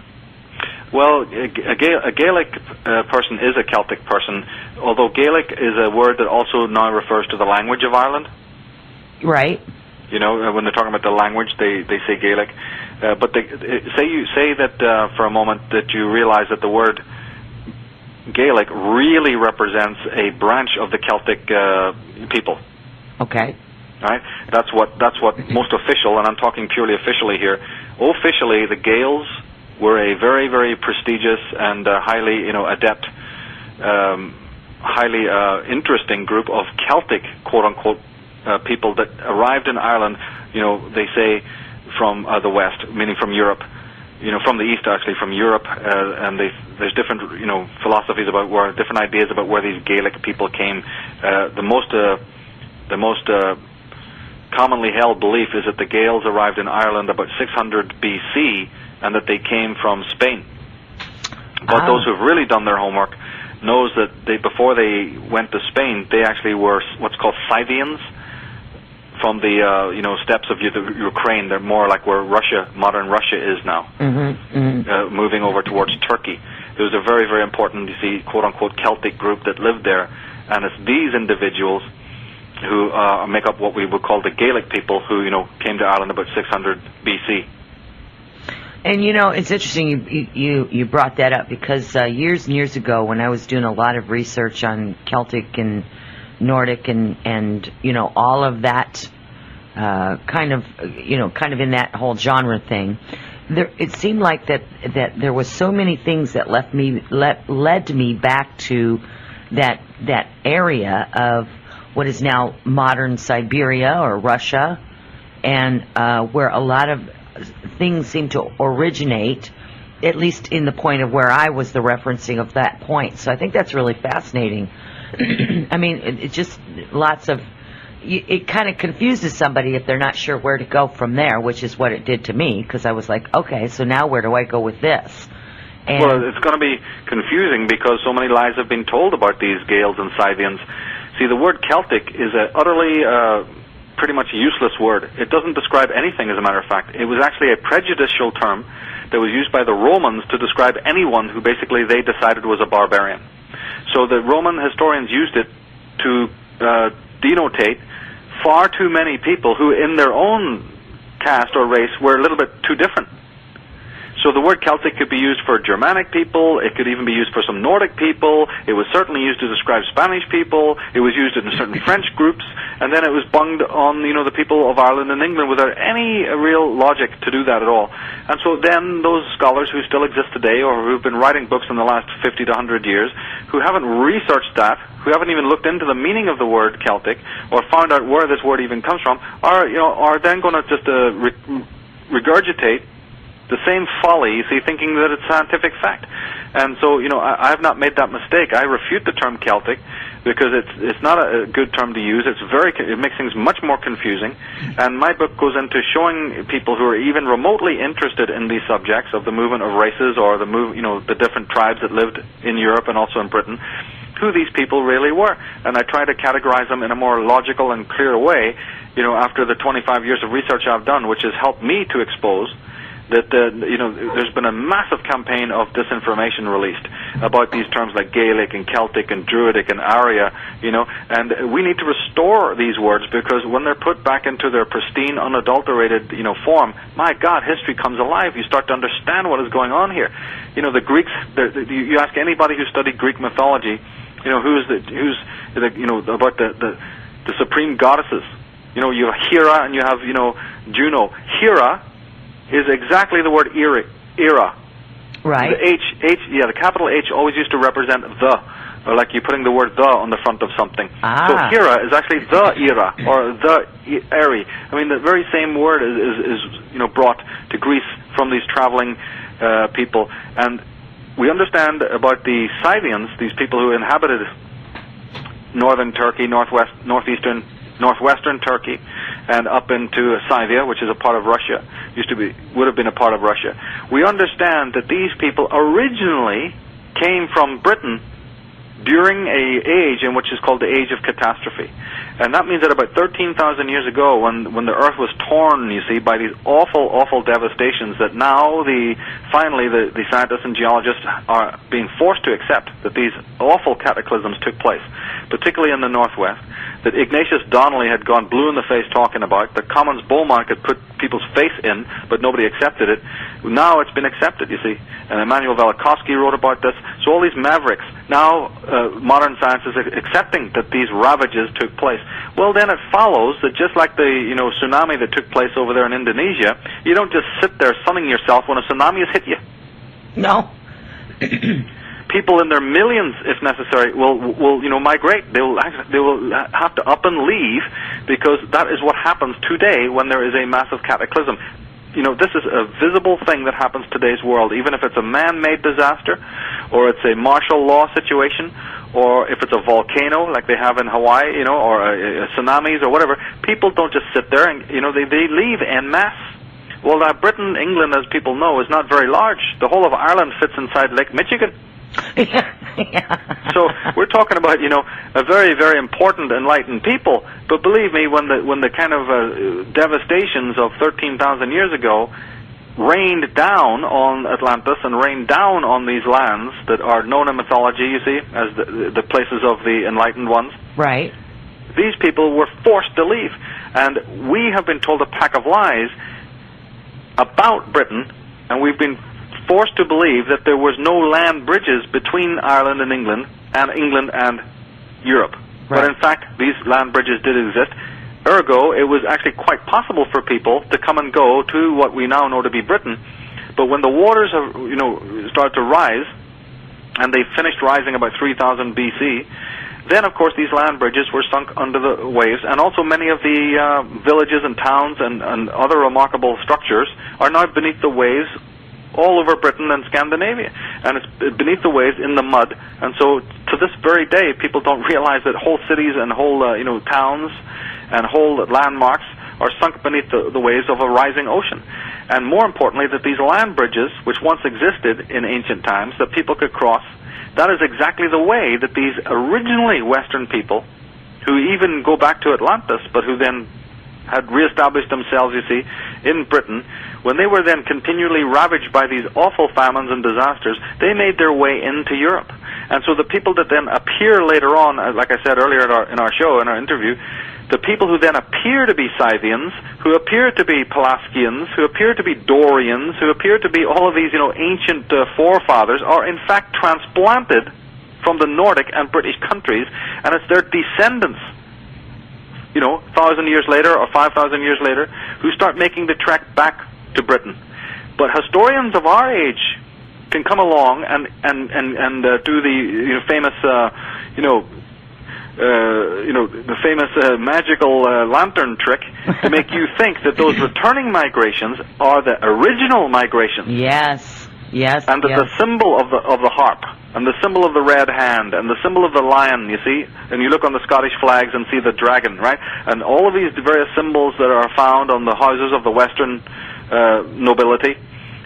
Speaker 2: Well, a Gaelic person is a Celtic person, although Gaelic is a word that also now refers to the language of Ireland.
Speaker 3: Right.
Speaker 2: When they're talking about the language, they say Gaelic. But say that for a moment that you realize that the word Gaelic really represents a branch of the Celtic people.
Speaker 3: Okay.
Speaker 2: Right? That's what most official, and I'm talking purely officially here. Officially, the Gaels were a very, very prestigious and highly, adept, highly interesting group of Celtic, quote-unquote, people that arrived in Ireland, they say from the West, meaning from Europe, from the East, actually, from Europe, and there's different, philosophies about different ideas about where these Gaelic people came. The most commonly held belief is that the Gaels arrived in Ireland about 600 BC, and that they came from Spain. But those who've really done their homework knows that before they went to Spain, they actually were what's called Scythians from the steppes of Ukraine. They're more like where modern Russia is now, moving over towards Turkey. There was a very, very important, quote-unquote, Celtic group that lived there, and it's these individuals who make up what we would call the Gaelic people, who came to Ireland about 600 BC.
Speaker 3: And it's interesting you brought that up, because years and years ago, when I was doing a lot of research on Celtic and Nordic and all of that kind of in that whole genre thing, it seemed like that there was so many things that led me back to that area of what is now modern Siberia or Russia, and where a lot of things seem to originate, at least in the point of where I was the referencing of that point. So I think that's really fascinating. I mean, it's just lots of... It kind of confuses somebody if they're not sure where to go from there, which is what it did to me, because I was like, okay, so now where do I go with this? And
Speaker 2: well, it's going to be confusing because so many lies have been told about these Gaels and Scythians. See, the word Celtic is an utterly... pretty much a useless word. It doesn't describe anything, as a matter of fact. It was actually a prejudicial term that was used by the Romans to describe anyone who basically they decided was a barbarian. So the Roman historians used it to denotate far too many people who in their own caste or race were a little bit too different. So the word Celtic could be used for Germanic people. It could even be used for some Nordic people. It was certainly used to describe Spanish people. It was used in certain French groups. And then it was bunged on, the people of Ireland and England without any real logic to do that at all. And so then those scholars who still exist today, or who've been writing books in the last 50 to 100 years, who haven't researched that, who haven't even looked into the meaning of the word Celtic, or found out where this word even comes from, are then going to just regurgitate the same folly, you see, thinking that it's scientific fact. And so, I have not made that mistake. I refute the term Celtic because it's not a good term to use. It makes things much more confusing. And my book goes into showing people who are even remotely interested in these subjects of the movement of races or the different tribes that lived in Europe and also in Britain, who these people really were. And I try to categorize them in a more logical and clear way, after the 25 years of research I've done, which has helped me to expose that there's been a massive campaign of disinformation released about these terms like Gaelic and Celtic and Druidic and Arya, and we need to restore these words, because when they're put back into their pristine, unadulterated, form, my God, history comes alive. You start to understand what is going on here. The Greeks. You ask anybody who studied Greek mythology, about the supreme goddesses. You have Hera and you have Juno. Hera is exactly the word era.
Speaker 3: Right.
Speaker 2: The capital H always used to represent the, or like you're putting the word the on the front of something. So Hera is actually the era, or the Eri. I mean, the very same word is brought to Greece from these traveling people. And we understand about the Scythians, these people who inhabited northern Turkey, northwestern Turkey, and up into Scythia, which is a part of Russia, would have been a part of Russia. We understand that these people originally came from Britain during an age in which is called the Age of Catastrophe. And that means that about 13,000 years ago, when the earth was torn, you see, by these awful, awful devastations, that now finally the scientists and geologists are being forced to accept that these awful cataclysms took place, particularly in the northwest, that Ignatius Donnelly had gone blue in the face talking about, that Commons Beaumont could put people's face in, but nobody accepted it. Now it's been accepted, you see. And Emmanuel Velikovsky wrote about this. So all these mavericks, now modern science is accepting that these ravages took place. Well, then it follows that just like the tsunami that took place over there in Indonesia, you don't just sit there sunning yourself when a tsunami has hit you.
Speaker 3: No.
Speaker 2: People in their millions, if necessary, will migrate. They will have to up and leave, because that is what happens today when there is a massive cataclysm. This is a visible thing that happens in today's world, even if it's a man-made disaster, or it's a martial law situation, or if it's a volcano like they have in Hawaii, or tsunamis or whatever. People don't just sit there and they leave en masse. Well, Britain, England, as people know, is not very large. The whole of Ireland fits inside Lake Michigan. So we're talking about a very, very important enlightened people. But believe me, when the kind of devastations of 13,000 years ago rained down on Atlantis and rained down on these lands that are known in mythology, you see, as the places of the enlightened ones.
Speaker 3: Right.
Speaker 2: These people were forced to leave, and we have been told a pack of lies about Britain, and we've been forced to believe that there was no land bridges between Ireland and England and Europe.
Speaker 3: Right.
Speaker 2: But in fact, these land bridges did exist. Ergo, it was actually quite possible for people to come and go to what we now know to be Britain. But when the waters have, started to rise, and they finished rising about 3000 BC, then of course these land bridges were sunk under the waves, and also many of the villages and towns and other remarkable structures are now beneath the waves all over Britain and Scandinavia, and it's beneath the waves in the mud. And so to this very day, people don't realize that whole cities and whole towns and whole landmarks are sunk beneath the waves of a rising ocean. And more importantly, that these land bridges, which once existed in ancient times, that people could cross, that is exactly the way that these originally Western people, who even go back to Atlantis, but who then had reestablished themselves, you see, in Britain, when they were then continually ravaged by these awful famines and disasters, they made their way into Europe. And so the people that then appear later on, like I said earlier in our show, in our interview, the people who then appear to be Scythians, who appear to be Pelasgians, who appear to be Dorians, who appear to be all of these, ancient forefathers, are in fact transplanted from the Nordic and British countries, and it's their descendants, 1,000 years later or 5,000 years later, who start making the trek back to Britain. But historians of our age can come along and do the famous the famous magical lantern trick to make you think that those returning migrations are the original migrations.
Speaker 3: Yes.
Speaker 2: And that the symbol of the harp, and the symbol of the red hand, and the symbol of the lion, you see, and you look on the Scottish flags and see the dragon, right? And all of these various symbols that are found on the houses of the Western nobility,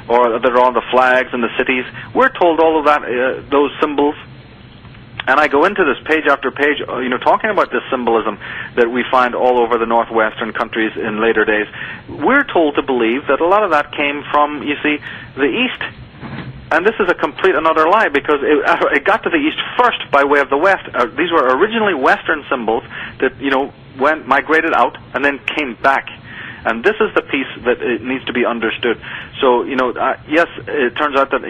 Speaker 2: or that are on the flags in the cities, we're told all of that, those symbols. And I go into this page after page, talking about this symbolism that we find all over the northwestern countries in later days. We're told to believe that a lot of that came from, you see, the East. And this is a complete another lie, because it got to the East first by way of the West. These were originally Western symbols that, migrated out and then came back. And this is the piece that it needs to be understood. So, yes, it turns out that,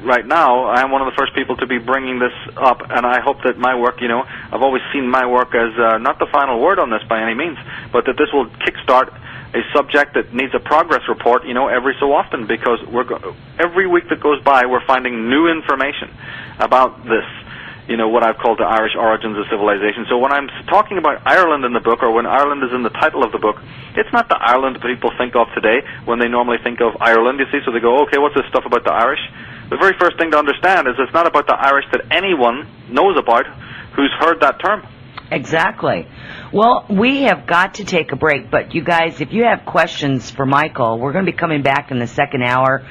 Speaker 2: right now, I am one of the first people to be bringing this up, and I hope that my work, I've always seen my work as not the final word on this by any means, but that this will kickstart a subject that needs a progress report, every so often, because every week that goes by, we're finding new information about this. What I've called the Irish origins of civilization. So when I'm talking about Ireland in the book, or when Ireland is in the title of the book, it's not the Ireland that people think of today when they normally think of Ireland, you see. So they go, okay, what's this stuff about the Irish? The very first thing to understand is it's not about the Irish that anyone knows about who's heard that term.
Speaker 3: Exactly. Well, we have got to take a break, but you guys, if you have questions for Michael, we're going to be coming back in the second hour.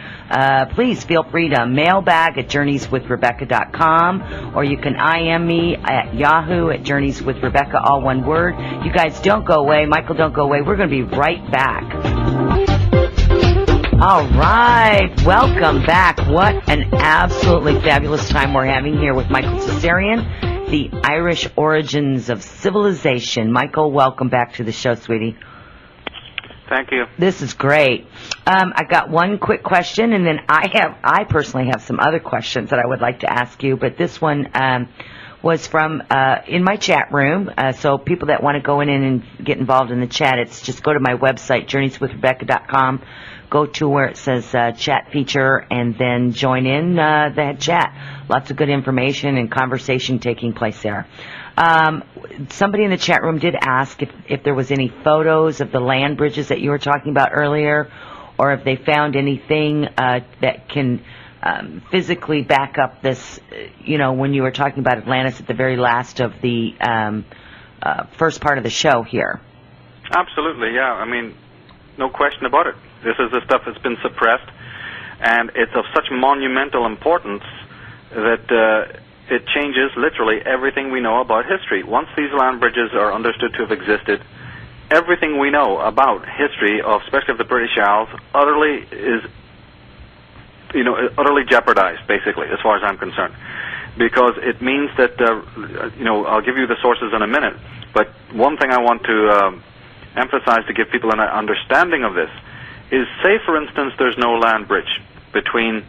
Speaker 3: Please feel free to mailbag at journeyswithrebecca.com, or you can IM me at Yahoo at journeyswithrebecca, all one word. You guys don't go away. Michael, don't go away. We're going to be right back. All right. Welcome back. What an absolutely fabulous time we're having here with Michael Tsarion, the Irish origins of civilization. Michael, welcome back to the show, sweetie.
Speaker 2: Thank you.
Speaker 3: This is great. I got one quick question, and then I personally have some other questions that I would like to ask you, but this one was from in my chat room. So people that want to go in and get involved in the chat, it's just go to my website, journeyswithrebecca.com. Go to where it says chat feature, and then join in the chat. Lots of good information and conversation taking place there. Somebody in the chat room did ask if there was any photos of the land bridges that you were talking about earlier, or if they found anything that can physically back up this, when you were talking about Atlantis at the very last of the first part of the show here.
Speaker 2: Absolutely, yeah. I mean, no question about it. This is the stuff that's been suppressed, and it's of such monumental importance that it changes literally everything we know about history. Once these land bridges are understood to have existed, everything we know about history, especially of the British Isles, utterly jeopardized, basically, as far as I'm concerned. Because it means that, I'll give you the sources in a minute, but one thing I want to emphasize to give people an understanding of this is, say, for instance, there's no land bridge between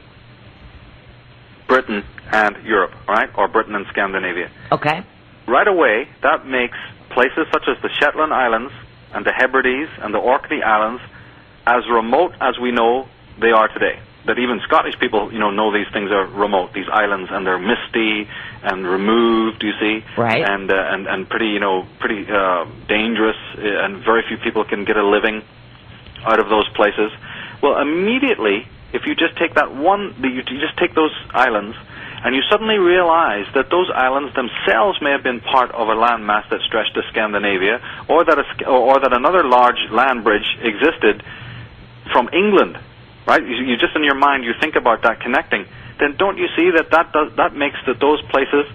Speaker 2: Britain and Europe, right? Or Britain and Scandinavia.
Speaker 3: Okay.
Speaker 2: Right away, that makes places such as the Shetland Islands and the Hebrides and the Orkney Islands as remote as we know they are today. That even Scottish people, know these things are remote, these islands, and they're misty and removed, you see,
Speaker 3: right?
Speaker 2: And pretty, pretty dangerous, and very few people can get a living out of those places. Well, immediately, if you just take you just take those islands, and you suddenly realize that those islands themselves may have been part of a landmass that stretched to Scandinavia, or that another large land bridge existed from England. Right? You just in your mind, you think about that connecting. Then don't you see that makes those places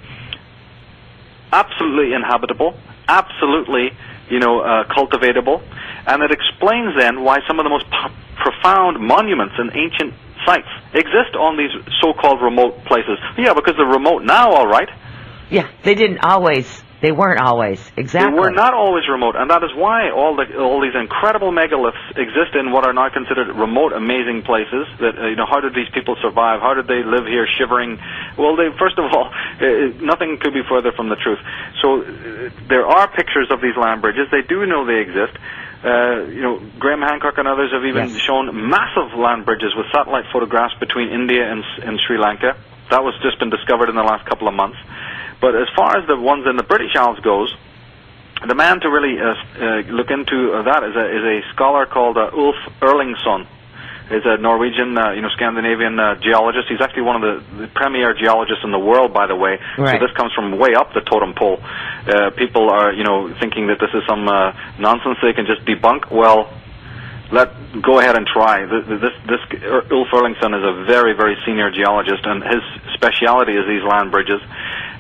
Speaker 2: absolutely inhabitable, absolutely, cultivatable, and it explains then why some of the most profound monuments and ancient sites exist on these so-called remote places. Yeah, because they're remote now, all right.
Speaker 3: Yeah, they didn't always They weren't always. Exactly.
Speaker 2: They were not always remote, and that is why all these incredible megaliths exist in what are now considered remote, amazing places. That how did these people survive? How did they live here, shivering? Well, first of all, nothing could be further from the truth. So there are pictures of these land bridges. They do know they exist. Graham Hancock and others have even shown massive land bridges with satellite photographs between India and Sri Lanka. That was just been discovered in the last couple of months. But as far as the ones in the British Isles goes, the man to really look into that is a scholar called Ulf Erlingsson. He's a Norwegian, Scandinavian geologist. He's actually one of the premier geologists in the world, by the way.
Speaker 3: Right.
Speaker 2: So this comes from way up the totem pole. People are, thinking that this is some nonsense they can just debunk. Well, go ahead and try. This Ulf Erlingsson is a very, very senior geologist, and his speciality is these land bridges.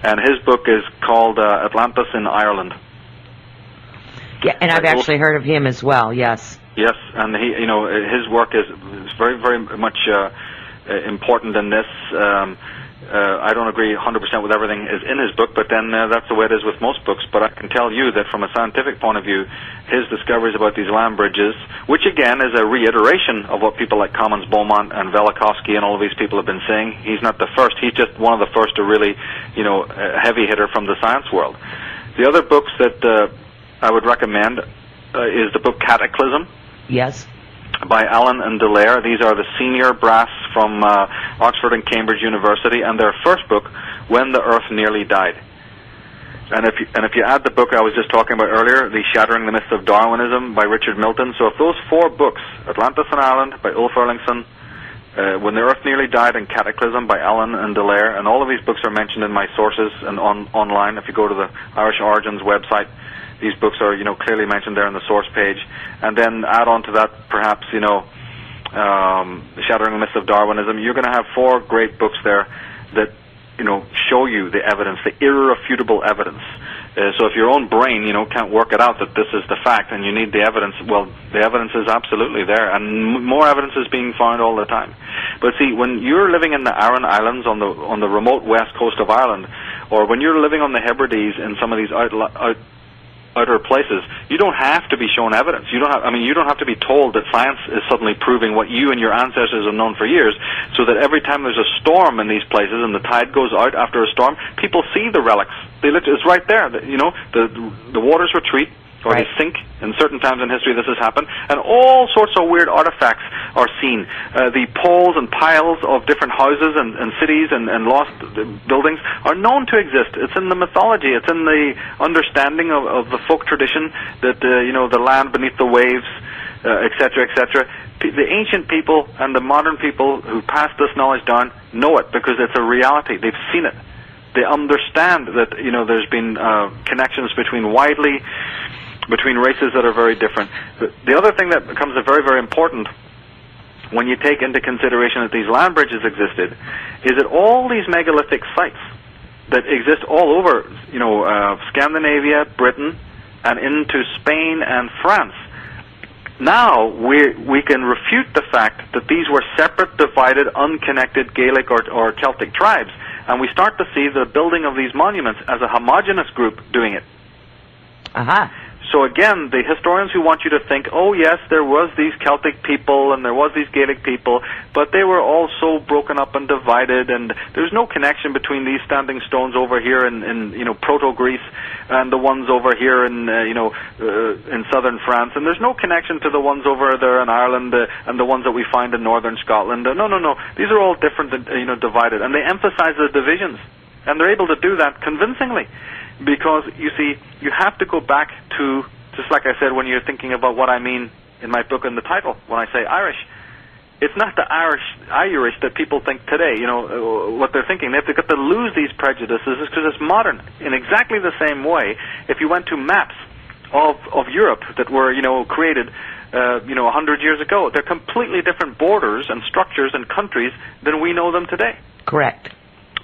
Speaker 2: And his book is called Atlantis in Ireland.
Speaker 3: Yeah, and I've actually heard of him as well. Yes.
Speaker 2: Yes, and his work is very, very much important in this. I don't agree 100% with everything is in his book, but then that's the way it is with most books. But I can tell you that from a scientific point of view, his discoveries about these land bridges, which again is a reiteration of what people like Commons Beaumont and Velikovsky and all of these people have been saying. He's not the first. He's just one of the first to really, a heavy hitter from the science world. The other books that I would recommend is the book Cataclysm.
Speaker 3: Yes.
Speaker 2: By Allen and Delaire. These are the senior brass from Oxford and Cambridge University, and their first book, When the Earth Nearly Died. And if you add the book I was just talking about earlier, The Shattering the Myths of Darwinism by Richard Milton, so if those four books, Atlantis in Ireland by Ulf Erlingsson, When the Earth Nearly Died, and Cataclysm by Allen and Delaire, and all of these books are mentioned in my sources and online. If you go to the Irish Origins website, these books are, clearly mentioned there on the source page. And then add on to that, perhaps, Shattering the Myths of Darwinism. You're going to have four great books there that, show you the evidence, the irrefutable evidence. So if your own brain, can't work it out that this is the fact and you need the evidence, well, the evidence is absolutely there, and more evidence is being found all the time. But see, when you're living in the Aran Islands on the remote west coast of Ireland, or when you're living on the Hebrides in some of these outer places, you don't have to be shown evidence. You don't have to be told that science is suddenly proving what you and your ancestors have known for years, so that every time there's a storm in these places and the tide goes out after a storm, people see the relics. It's right there. The waters retreat, or
Speaker 3: right.
Speaker 2: They sink. In certain times in history this has happened, and all sorts of weird artifacts are seen. The poles and piles of different houses and cities and lost buildings are known to exist. It's in the mythology. It's in the understanding of the folk tradition that the land beneath the waves, etc., etc. The ancient people and the modern people who pass this knowledge down know it because it's a reality. They've seen it. They understand that there's been connections between races that are very different. The other thing that becomes very, very important when you take into consideration that these land bridges existed is that all these megalithic sites that exist all over, Scandinavia, Britain, and into Spain and France, now we can refute the fact that these were separate, divided, unconnected Gaelic or Celtic tribes, and we start to see the building of these monuments as a homogeneous group doing it.
Speaker 3: Aha.
Speaker 2: So again, the historians who want you to think, oh yes, there was these Celtic people and there was these Gaelic people, but they were all so broken up and divided, and there's no connection between these standing stones over here in Proto-Greece and the ones over here in southern France, and there's no connection to the ones over there in Ireland and the ones that we find in northern Scotland. No. These are all different, divided, and they emphasize the divisions, and they're able to do that convincingly. Because, you see, you have to go back to, just like I said when you're thinking about what I mean in my book in the title, when I say Irish, it's not the Irish that people think today, what they're thinking. They have to lose these prejudices because it's modern. In exactly the same way, if you went to maps of Europe that were, created, 100 years ago, they're completely different borders and structures and countries than we know them today.
Speaker 3: Correct.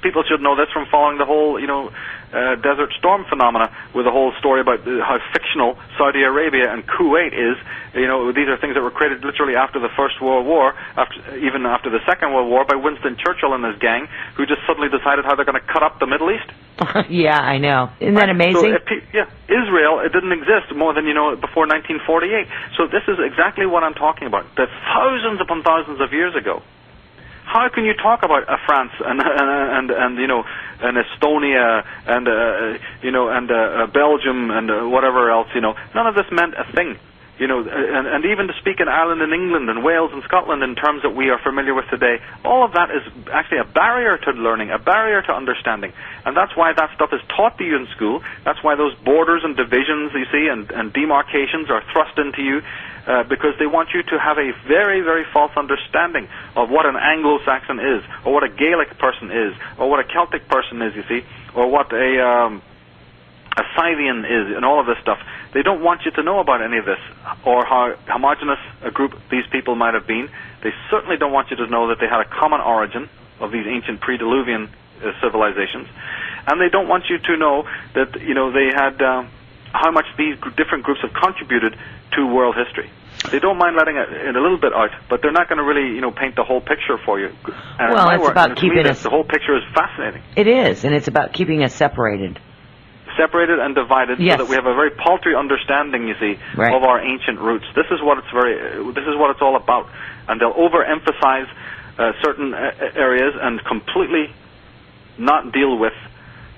Speaker 2: People should know this from following the whole, Desert Storm phenomena, with the whole story about how fictional Saudi Arabia and Kuwait is. You know, these are things that were created literally after the First World War, even after the Second World War, by Winston Churchill and his gang, who just suddenly decided how they're going to cut up the Middle East.
Speaker 3: Yeah, I know. Isn't that amazing?
Speaker 2: So, Israel, it didn't exist more than, before 1948. So this is exactly what I'm talking about. That's thousands upon thousands of years ago. How can you talk about France and Estonia and Belgium and whatever else? None of this meant a thing. And even to speak in Ireland and England and Wales and Scotland in terms that we are familiar with today, all of that is actually a barrier to learning, a barrier to understanding. And that's why that stuff is taught to you in school. That's why those borders and divisions, you see, and demarcations are thrust into you, because they want you to have a very, very false understanding of what an Anglo-Saxon is, or what a Gaelic person is, or what a Celtic person is, you see, or what a Scythian is, and all of this stuff. They don't want you to know about any of this, or how homogenous a group these people might have been. They certainly don't want you to know that they had a common origin of these ancient pre-Diluvian civilizations. And they don't want you to know that, they had how much these different groups have contributed to world history. They don't mind letting it a little bit out, but they're not going to really, paint the whole picture for you. And
Speaker 3: well, it's about keeping us...
Speaker 2: The whole picture is fascinating.
Speaker 3: It is, and it's about keeping us separated.
Speaker 2: Separated and divided,
Speaker 3: yes,
Speaker 2: so that we have a very paltry understanding, you see,
Speaker 3: right,
Speaker 2: of our ancient roots. This is what it's all about. And they'll overemphasize certain areas and completely not deal with,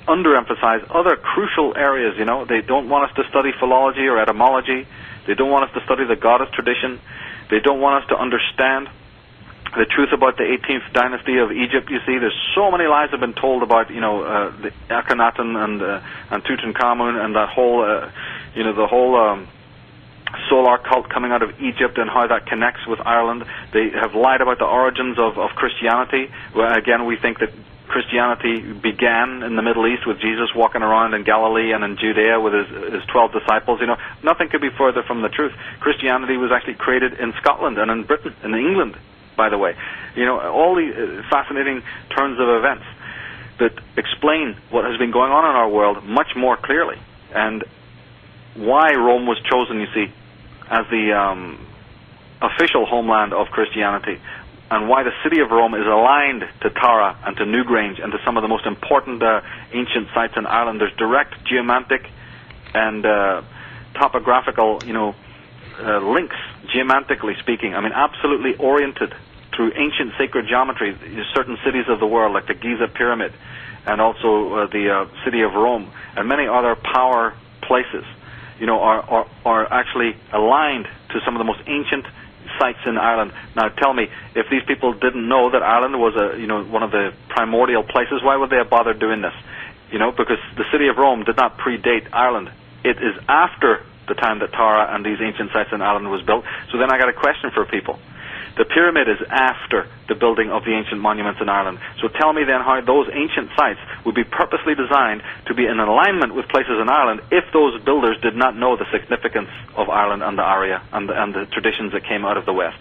Speaker 2: underemphasize other crucial areas. They don't want us to study philology or etymology. They don't want us to study the goddess tradition. They don't want us to understand the truth about the 18th dynasty of Egypt. You see, there's so many lies have been told about, the Akhenaten and Tutankhamun and that whole, the whole solar cult coming out of Egypt and how that connects with Ireland. They have lied about the origins of Christianity. Well, again, we think that Christianity began in the Middle East with Jesus walking around in Galilee and in Judea with his 12 disciples. Nothing could be further from the truth. Christianity was actually created in Scotland and in Britain, in England, by the way. All the fascinating turns of events that explain what has been going on in our world much more clearly, and why Rome was chosen, you see, as the official homeland of Christianity, and why the city of Rome is aligned to Tara and to Newgrange and to some of the most important ancient sites in Ireland. There's direct geomantic and topographical, links, geomantically speaking. I mean, absolutely oriented through ancient sacred geometry, certain cities of the world, like the Giza Pyramid, and also the city of Rome, and many other power places, are actually aligned to some of the most ancient sites in Ireland. Now, tell me, if these people didn't know that Ireland was one of the primordial places, why would they have bothered doing this? Because the city of Rome did not predate Ireland. It is after the time that Tara and these ancient sites in Ireland was built. So then I got a question for people. The pyramid is after the building of the ancient monuments in Ireland. So tell me then how those ancient sites would be purposely designed to be in alignment with places in Ireland if those builders did not know the significance of Ireland and the area and the traditions that came out of the West.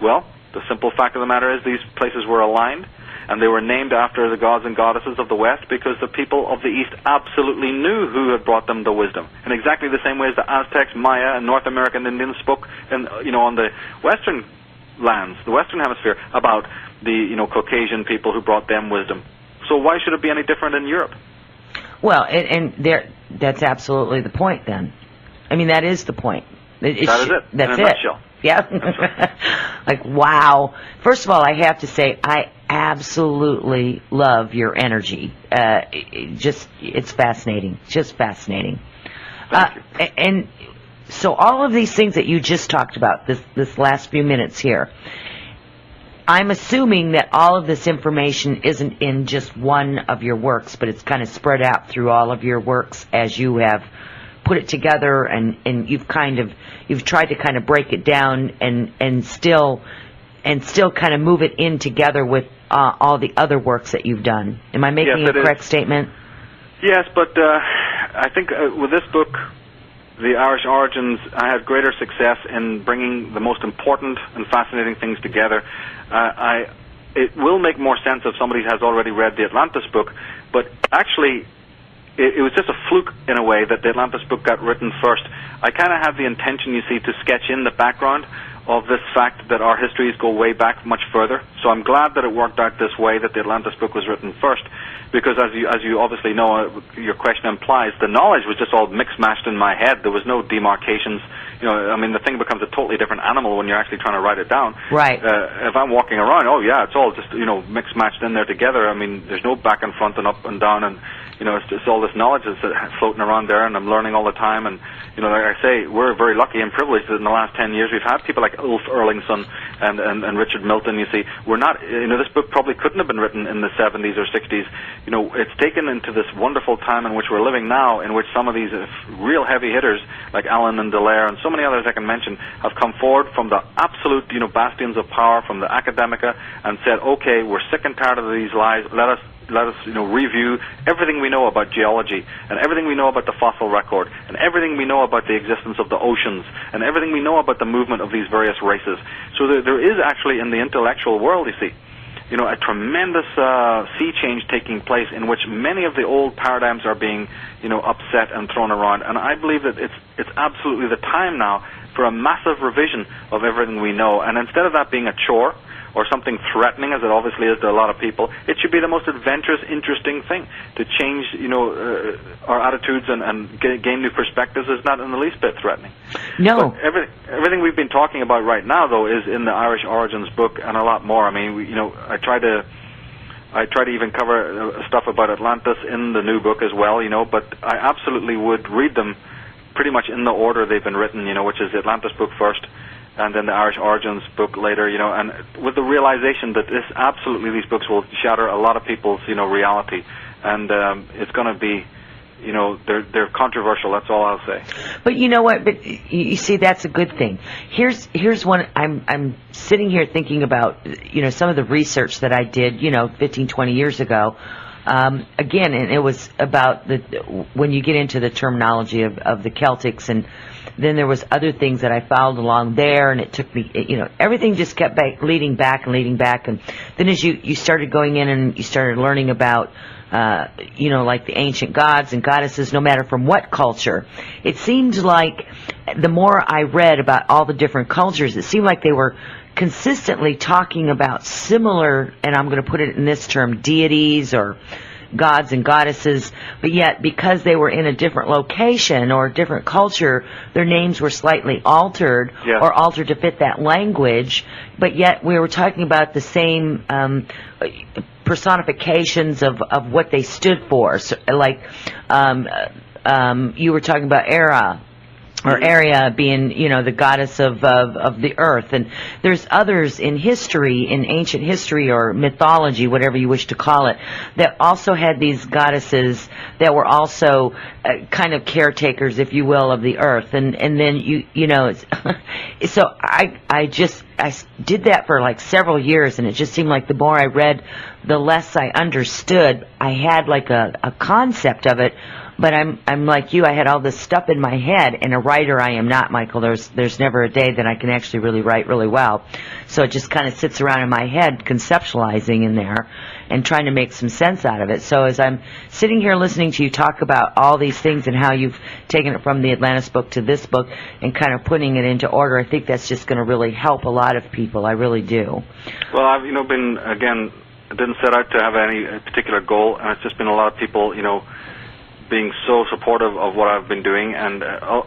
Speaker 2: Well, the simple fact of the matter is these places were aligned, and they were named after the gods and goddesses of the West because the people of the East absolutely knew who had brought them the wisdom. In exactly the same way as the Aztecs, Maya, and North American Indians spoke on the Western lands, the Western Hemisphere, about the Caucasian people who brought them wisdom. So why should it be any different in Europe?
Speaker 3: Well, that's absolutely the point then. I mean, that is the point.
Speaker 2: That is it.
Speaker 3: That's
Speaker 2: in a nutshell.
Speaker 3: Yeah.
Speaker 2: Right.
Speaker 3: Like, wow. First of all, I have to say, I absolutely love your energy. It's fascinating. Just fascinating.
Speaker 2: Thank you.
Speaker 3: And so all of these things that you just talked about, this last few minutes here, I'm assuming that all of this information isn't in just one of your works, but it's kind of spread out through all of your works as you have put it together, and you've tried to kind of break it down and still kind of move it in together with all the other works that you've done. Am I making a correct statement?
Speaker 2: Yes, but I think with this book, The Irish Origins, I had greater success in bringing the most important and fascinating things together. It will make more sense if somebody has already read the Atlantis book, but actually it was just a fluke in a way that the Atlantis book got written first. I kind of had the intention, you see, to sketch in the background of this fact that our histories go way back much further. So I'm glad that it worked out this way, that the Atlantis book was written first, because as you obviously know, your question implies, the knowledge was just all mixed-matched in my head. There was no demarcations. You know, I mean, the thing becomes a totally different animal when you're actually trying to write it down.
Speaker 3: Right.
Speaker 2: If I'm walking around, oh yeah, it's all just, you know, mixed-matched in there together. I mean, there's no back and front and up and down, and you know, it's just all this knowledge that's floating around there, and I'm learning all the time. And you know, like I say, we're very lucky and privileged that in the last 10 years we've had people like Ulf Erlingsson and Richard Milton. You see, we're not, you know, this book probably couldn't have been written in the 70s or 60s. You know, it's taken into this wonderful time in which we're living now, in which some of these real heavy hitters like Allen and Dallaire and so many others I can mention have come forward from the absolute, you know, bastions of power, from the academica, and said, okay, we're sick and tired of these lies. Let us, you know, review everything we know about geology, and everything we know about the fossil record, and everything we know about the existence of the oceans, and everything we know about the movement of these various races. So there is actually, in the intellectual world, you see, you know, a tremendous sea change taking place, in which many of the old paradigms are being, you know, upset and thrown around. And I believe that it's absolutely the time now for a massive revision of everything we know. And instead of that being a chore, or something threatening, as it obviously is to a lot of people, it should be the most adventurous, interesting thing. To change, you know, our attitudes and gain new perspectives is not in the least bit threatening.
Speaker 3: No.
Speaker 2: But everything we've been talking about right now, though, is in the Irish Origins book, and a lot more. I mean, you know, I try to even cover stuff about Atlantis in the new book as well, you know, but I absolutely would read them pretty much in the order they've been written, you know, which is the Atlantis book first, and then the Irish Origins book later, you know, and with the realization that these books will shatter a lot of people's, you know, reality, and it's going to be, you know, they're controversial. That's all I'll say.
Speaker 3: But you know what? But you see, that's a good thing. Here's one. I'm sitting here thinking about, you know, some of the research that I did, you know, 15, 20 years ago. Again, and it was about when you get into the terminology of the Celtics, and then there was other things that I followed along there, and it took me, you know, everything just kept leading back, and then as you started going in and you started learning about, you know, like the ancient gods and goddesses, no matter from what culture, it seemed like the more I read about all the different cultures, it seemed like they were consistently talking about similar, and I'm going to put it in this term, deities or gods and goddesses, but yet because they were in a different location or a different culture, their names were slightly altered,
Speaker 2: yeah,
Speaker 3: or altered to fit that language, but yet we were talking about the same personifications of what they stood for. So, like you were talking about Era, or Area being, you know, the goddess of the earth. And there's others in history, in ancient history or mythology, whatever you wish to call it, that also had these goddesses that were also kind of caretakers, if you will, of the earth. And then you know, it's, so I did that for like several years, and it just seemed like the more I read, the less I understood. I had like a concept of it, but I'm like you. I had all this stuff in my head, and a writer I am not, Michael. There's never a day that I can actually really write really well. So it just kind of sits around in my head, conceptualizing in there and trying to make some sense out of it. So as I'm sitting here listening to you talk about all these things and how you've taken it from the Atlantis book to this book and kind of putting it into order, I think that's just going to really help a lot of people. I really do.
Speaker 2: Well, I've, you know, been, again, I didn't set out to have any particular goal, and it's just been a lot of people, you know, being so supportive of what I've been doing, and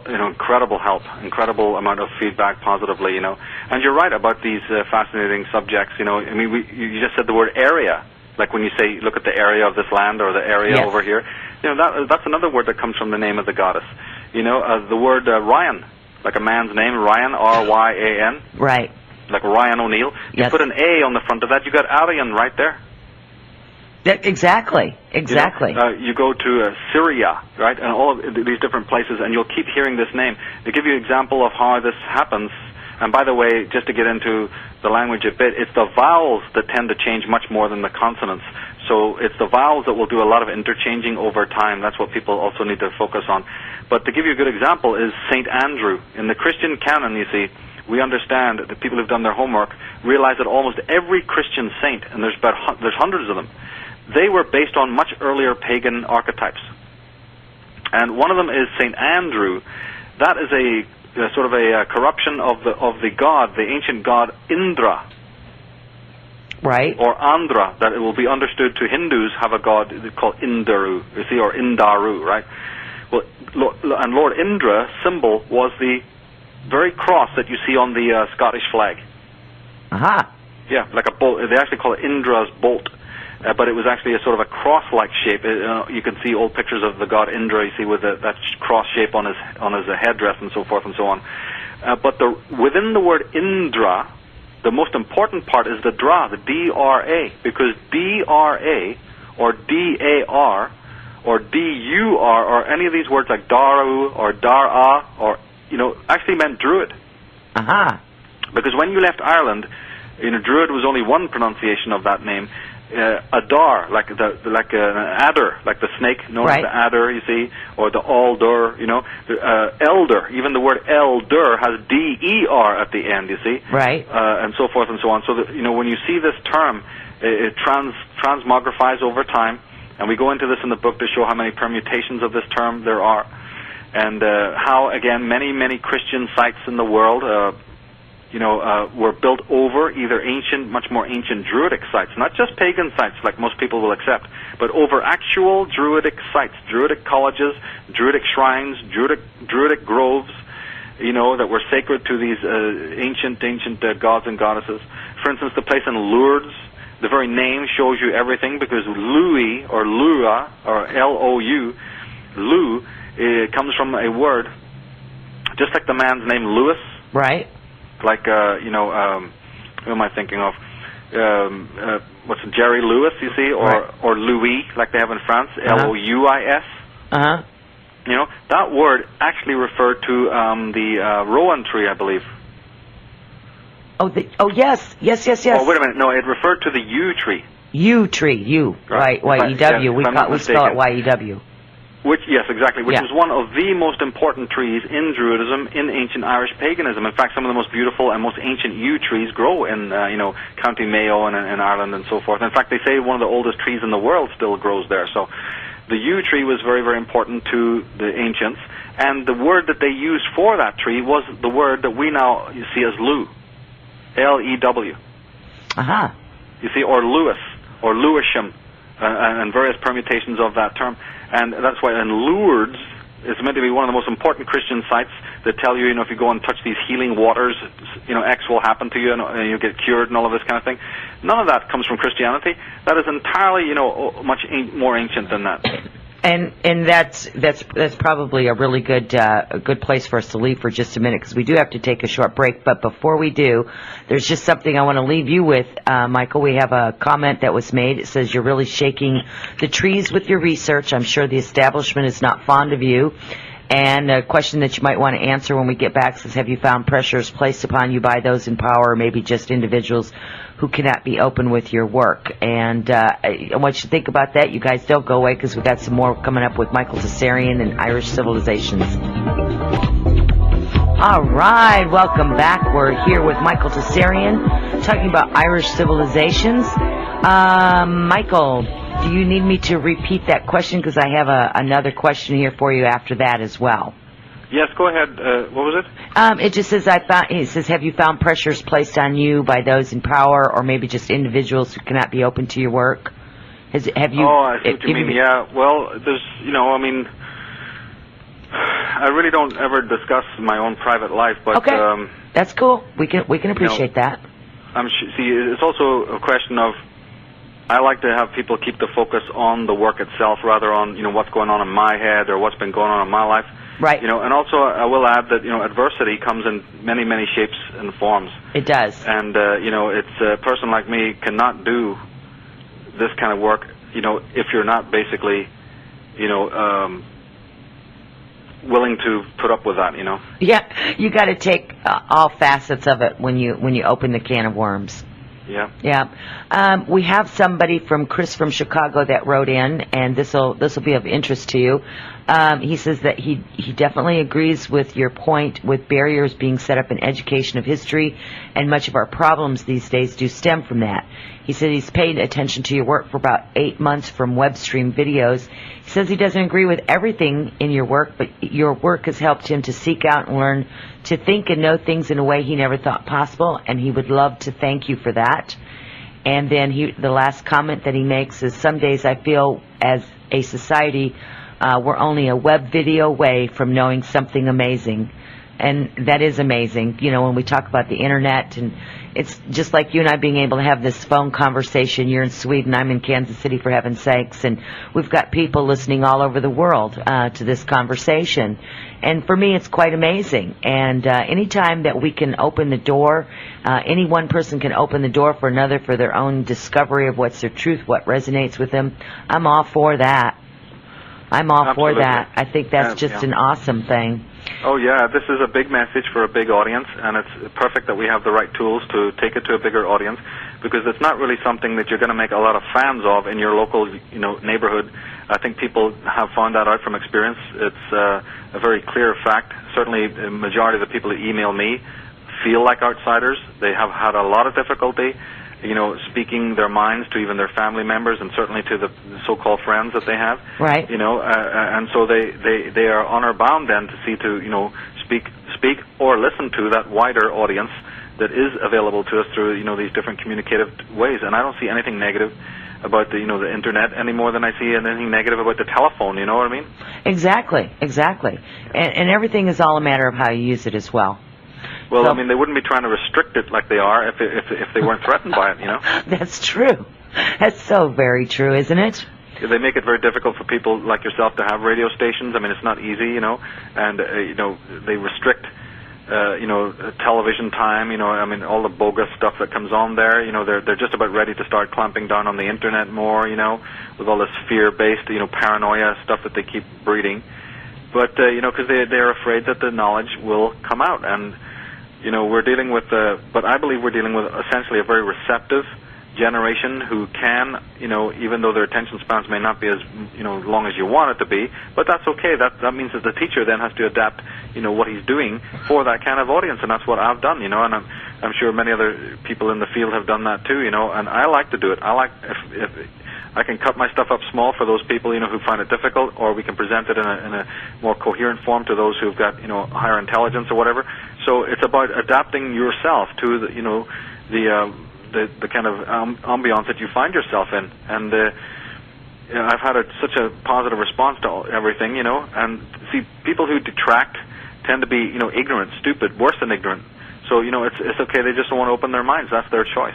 Speaker 2: you know, incredible help, incredible amount of feedback positively, you know. And you're right about these fascinating subjects, you know. I mean, you just said the word area, like when you say, look at the area of this land or the area
Speaker 3: yes.
Speaker 2: over here. You know, that's another word that comes from the name of the goddess. You know, the word Ryan, like a man's name, Ryan, R-Y-A-N.
Speaker 3: Right. Like
Speaker 2: Ryan O'Neill. You
Speaker 3: yes.
Speaker 2: put an A on the front of that, you got Arian right there.
Speaker 3: Exactly.
Speaker 2: You know, you go to Syria, right, and all of these different places, and you'll keep hearing this name. To give you an example of how this happens, and by the way, just to get into the language a bit, it's the vowels that tend to change much more than the consonants. So it's the vowels that will do a lot of interchanging over time. That's what people also need to focus on. But to give you a good example is St. Andrew. In the Christian canon, you see, we understand that the people who've done their homework realize that almost every Christian saint, and there's hundreds of them, they were based on much earlier pagan archetypes. And one of them is Saint Andrew. That is a sort of a corruption of the god, the ancient god Indra.
Speaker 3: Right.
Speaker 2: Or Andhra, that it will be understood to Hindus have a god called Indaru, you see, or Indaru, right? Well, and Lord Indra symbol was the very cross that you see on the Scottish flag.
Speaker 3: Aha.
Speaker 2: Yeah, like a bolt. They actually call it Indra's bolt, but it was actually a sort of a cross-like shape. You can see old pictures of the god Indra, you see, with that cross shape on his headdress and so forth and so on. But within the word Indra, the most important part is the dra, the D-R-A, because D-R-A or D-A-R or D-U-R or any of these words like Daru or Dar-a or, actually meant Druid.
Speaker 3: Aha.
Speaker 2: Because when you left Ireland, Druid was only one pronunciation of that name. Adar, like an adder, like the snake known as the adder, you see, or the alder, elder. Even the word elder has D-E-R at the end, you see,
Speaker 3: right,
Speaker 2: and so forth and so on. So that, when you see this term, it transmogrifies over time, and we go into this in the book to show how many permutations of this term there are, and how again many Christian sites in the world were built over either much more ancient Druidic sites, not just pagan sites like most people will accept, but over actual Druidic sites, Druidic colleges, Druidic shrines, Druidic groves, that were sacred to these ancient gods and goddesses. For instance, the place in Lourdes, the very name shows you everything, because Louis or Lua or L-O-U, Lou, comes from a word, just like the man's name Louis.
Speaker 3: Right.
Speaker 2: Like, who am I thinking of? What's it, Jerry Lewis, you see, or Louis, like they have in France, L-O-U-I-S.
Speaker 3: Uh-huh.
Speaker 2: That word actually referred to the rowan tree, I believe.
Speaker 3: Yes.
Speaker 2: Oh, wait a minute. No, it referred to the yew tree.
Speaker 3: Yew tree, yew, right, Y-E-W. We spell it Y-E-W.
Speaker 2: Yes, exactly. Which
Speaker 3: Yeah.
Speaker 2: was one of the most important trees in Druidism, in ancient Irish paganism. In fact, some of the most beautiful and most ancient yew trees grow in, County Mayo and in Ireland and so forth. In fact, they say one of the oldest trees in the world still grows there. So, the yew tree was very, very important to the ancients, and the word that they used for that tree was the word that we now see as Lew, L-E-W.
Speaker 3: Aha.
Speaker 2: You see, or Lewis, or Lewisham, and various permutations of that term. And that's why in Lourdes, it's meant to be one of the most important Christian sites that tell you, if you go and touch these healing waters, X will happen to you, and you'll get cured and all of this kind of thing. None of that comes from Christianity. That is entirely, much more ancient than that.
Speaker 3: And that's probably a really good place for us to leave for just a minute, because we do have to take a short break. But before we do, there's just something I want to leave you with, Michael. We have a comment that was made. It says you're really shaking the trees with your research. I'm sure the establishment is not fond of you. And a question that you might want to answer when we get back says, have you found pressures placed upon you by those in power, or maybe just individuals who cannot be open with your work? And I want you to think about that. You guys don't go away, because we've got some more coming up with Michael Tsarion and Irish Civilizations. All right, welcome back. We're here with Michael Tsarion talking about Irish Civilizations. Michael, do you need me to repeat that question? Because I have another question here for you after that as well.
Speaker 2: Yes, go ahead. What was it?
Speaker 3: It just says, it says, have you found pressures placed on you by those in power, or maybe just individuals who cannot be open to your work? Have you?
Speaker 2: Oh, I see what you mean. Yeah. Well, there's, I really don't ever discuss my own private life, but
Speaker 3: okay, that's cool. We can appreciate that.
Speaker 2: See, it's also a question of, I like to have people keep the focus on the work itself rather on, what's going on in my head or what's been going on in my life.
Speaker 3: Right.
Speaker 2: And also I will add that, adversity comes in many, many shapes and forms.
Speaker 3: It does.
Speaker 2: And, it's a person like me cannot do this kind of work, if you're not basically, willing to put up with that,
Speaker 3: Yeah, you got to take all facets of it when you open the can of worms.
Speaker 2: Yeah.
Speaker 3: Yeah. We have somebody Chris from Chicago that wrote in, and this'll be of interest to you. He says that he definitely agrees with your point with barriers being set up in education of history, and much of our problems these days do stem from that. He said he's paid attention to your work for about 8 months from web stream videos. He says he doesn't agree with everything in your work, but your work has helped him to seek out and learn to think and know things in a way he never thought possible, and he would love to thank you for that. And then the last comment that he makes is, some days I feel as a society we're only a web video away from knowing something amazing. And that is amazing, you know, when we talk about the internet, and it's just like you and I being able to have this phone conversation. You're in Sweden, I'm in Kansas City, for heaven's sakes, and we've got people listening all over the world to this conversation. And for me, it's quite amazing. And anytime that we can open the door, any one person can open the door for another for their own discovery of what's their truth, what resonates with them, I'm all for that. I'm all for that. I think that's just an awesome thing.
Speaker 2: Oh, yeah, this is a big message for a big audience, and it's perfect that we have the right tools to take it to a bigger audience, because it's not really something that you're going to make a lot of fans of in your local, neighborhood. I think people have found that out from experience. It's a very clear fact. Certainly, the majority of the people that email me feel like outsiders. They have had a lot of difficulty, speaking their minds to even their family members, and certainly to the so-called friends that they have.
Speaker 3: Right.
Speaker 2: And so they are honor bound then to see to speak or listen to that wider audience that is available to us through these different communicative ways. And I don't see anything negative about the internet any more than I see anything negative about the telephone. You know what I mean?
Speaker 3: Exactly. And everything is all a matter of how you use it as well.
Speaker 2: Well, so, they wouldn't be trying to restrict it like they are if they weren't threatened by it,
Speaker 3: That's true. That's so very true, isn't it?
Speaker 2: They make it very difficult for people like yourself to have radio stations. It's not easy, and they restrict, television time. All the bogus stuff that comes on there. They're just about ready to start clamping down on the internet more. With all this fear-based, paranoia stuff that they keep breeding. But because they're afraid that the knowledge will come out, and we're dealing with but I believe we're dealing with essentially a very receptive generation who can, even though their attention spans may not be as long as you want it to be, but that's okay. That means that the teacher then has to adapt what he's doing for that kind of audience, and that's what I've done, and I'm sure many other people in the field have done that too, and I like to do it. I like if I can cut my stuff up small for those people, who find it difficult, or we can present it in a more coherent form to those who've got, higher intelligence or whatever. So it's about adapting yourself to the kind of ambiance that you find yourself in. And I've had such a positive response to everything, and see, people who detract tend to be, ignorant, stupid, worse than ignorant. So, it's okay. They just don't want to open their minds. That's their choice,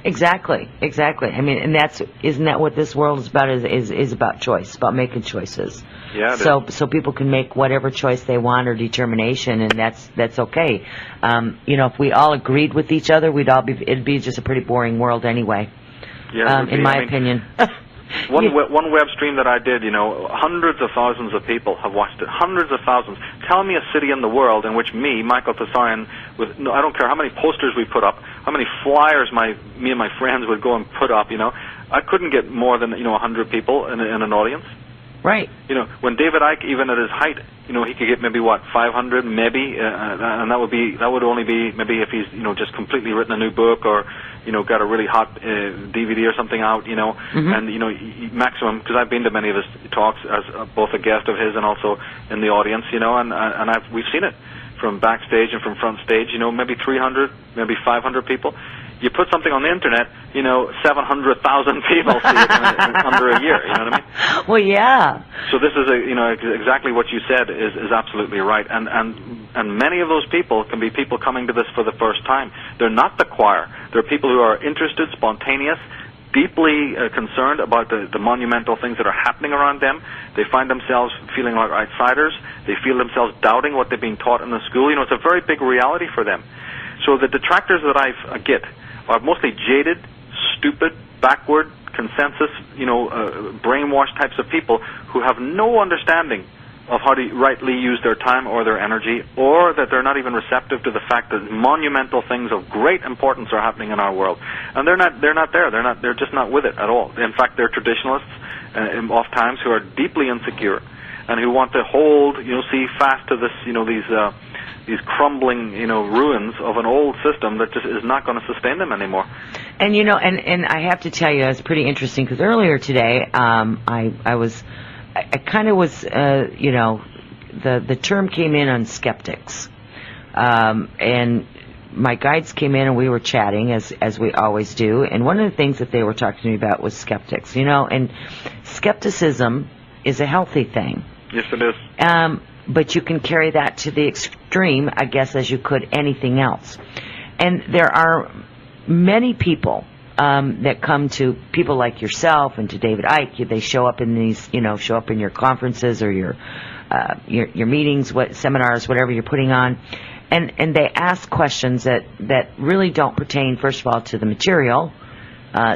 Speaker 3: Exactly. And isn't that what this world is about? Is about choice, about making choices.
Speaker 2: Yeah.
Speaker 3: So people can make whatever choice they want or determination, and that's okay. If we all agreed with each other, it'd be just a pretty boring world anyway.
Speaker 2: Yeah.
Speaker 3: In my opinion.
Speaker 2: One web stream that I did, hundreds of thousands of people have watched it. Hundreds of thousands. Tell me a city in the world in which me, Michael Tsarion, I don't care how many posters we put up, how many flyers me and my friends would go and put up, I couldn't get more than 100 people in an audience.
Speaker 3: Right.
Speaker 2: When David Icke, even at his height, he could get maybe 500, maybe, and that would only be maybe if he's just completely written a new book or got a really hot DVD or something out,
Speaker 3: Mm-hmm.
Speaker 2: and maximum, because I've been to many of his talks as both a guest of his and also in the audience, and we've seen it from backstage and from front stage, maybe 300, maybe 500 people. You put something on the internet, 700,000 people see it in under a year. You know what I mean?
Speaker 3: Well, yeah.
Speaker 2: So this is exactly what you said is absolutely right, and many of those people can be people coming to this for the first time. They're not the choir. They're people who are interested, spontaneous, deeply concerned about the monumental things that are happening around them. They find themselves feeling like outsiders. They feel themselves doubting what they're being taught in the school. It's a very big reality for them. So the detractors that I get are mostly jaded, stupid, backward, consensus, brainwashed types of people who have no understanding of how to rightly use their time or their energy, or that they're not even receptive to the fact that monumental things of great importance are happening in our world. And they're not there. They're just not with it at all. In fact, they're traditionalists, oftentimes, who are deeply insecure. and who want to hold, see fast to this, these crumbling, ruins of an old system that just is not going to sustain them anymore.
Speaker 3: And and I have to tell you, it's pretty interesting because earlier today, I kind of was, the term came in on skeptics, and my guides came in and we were chatting as we always do, and one of the things that they were talking to me about was skeptics, and skepticism is a healthy thing.
Speaker 2: Yes, it is.
Speaker 3: But you can carry that to the extreme, I guess, as you could anything else. And there are many people that come to people like yourself and to David Icke. They show up in these, show up in your conferences or your meetings, seminars, whatever you're putting on, and they ask questions that really don't pertain, first of all, to the material.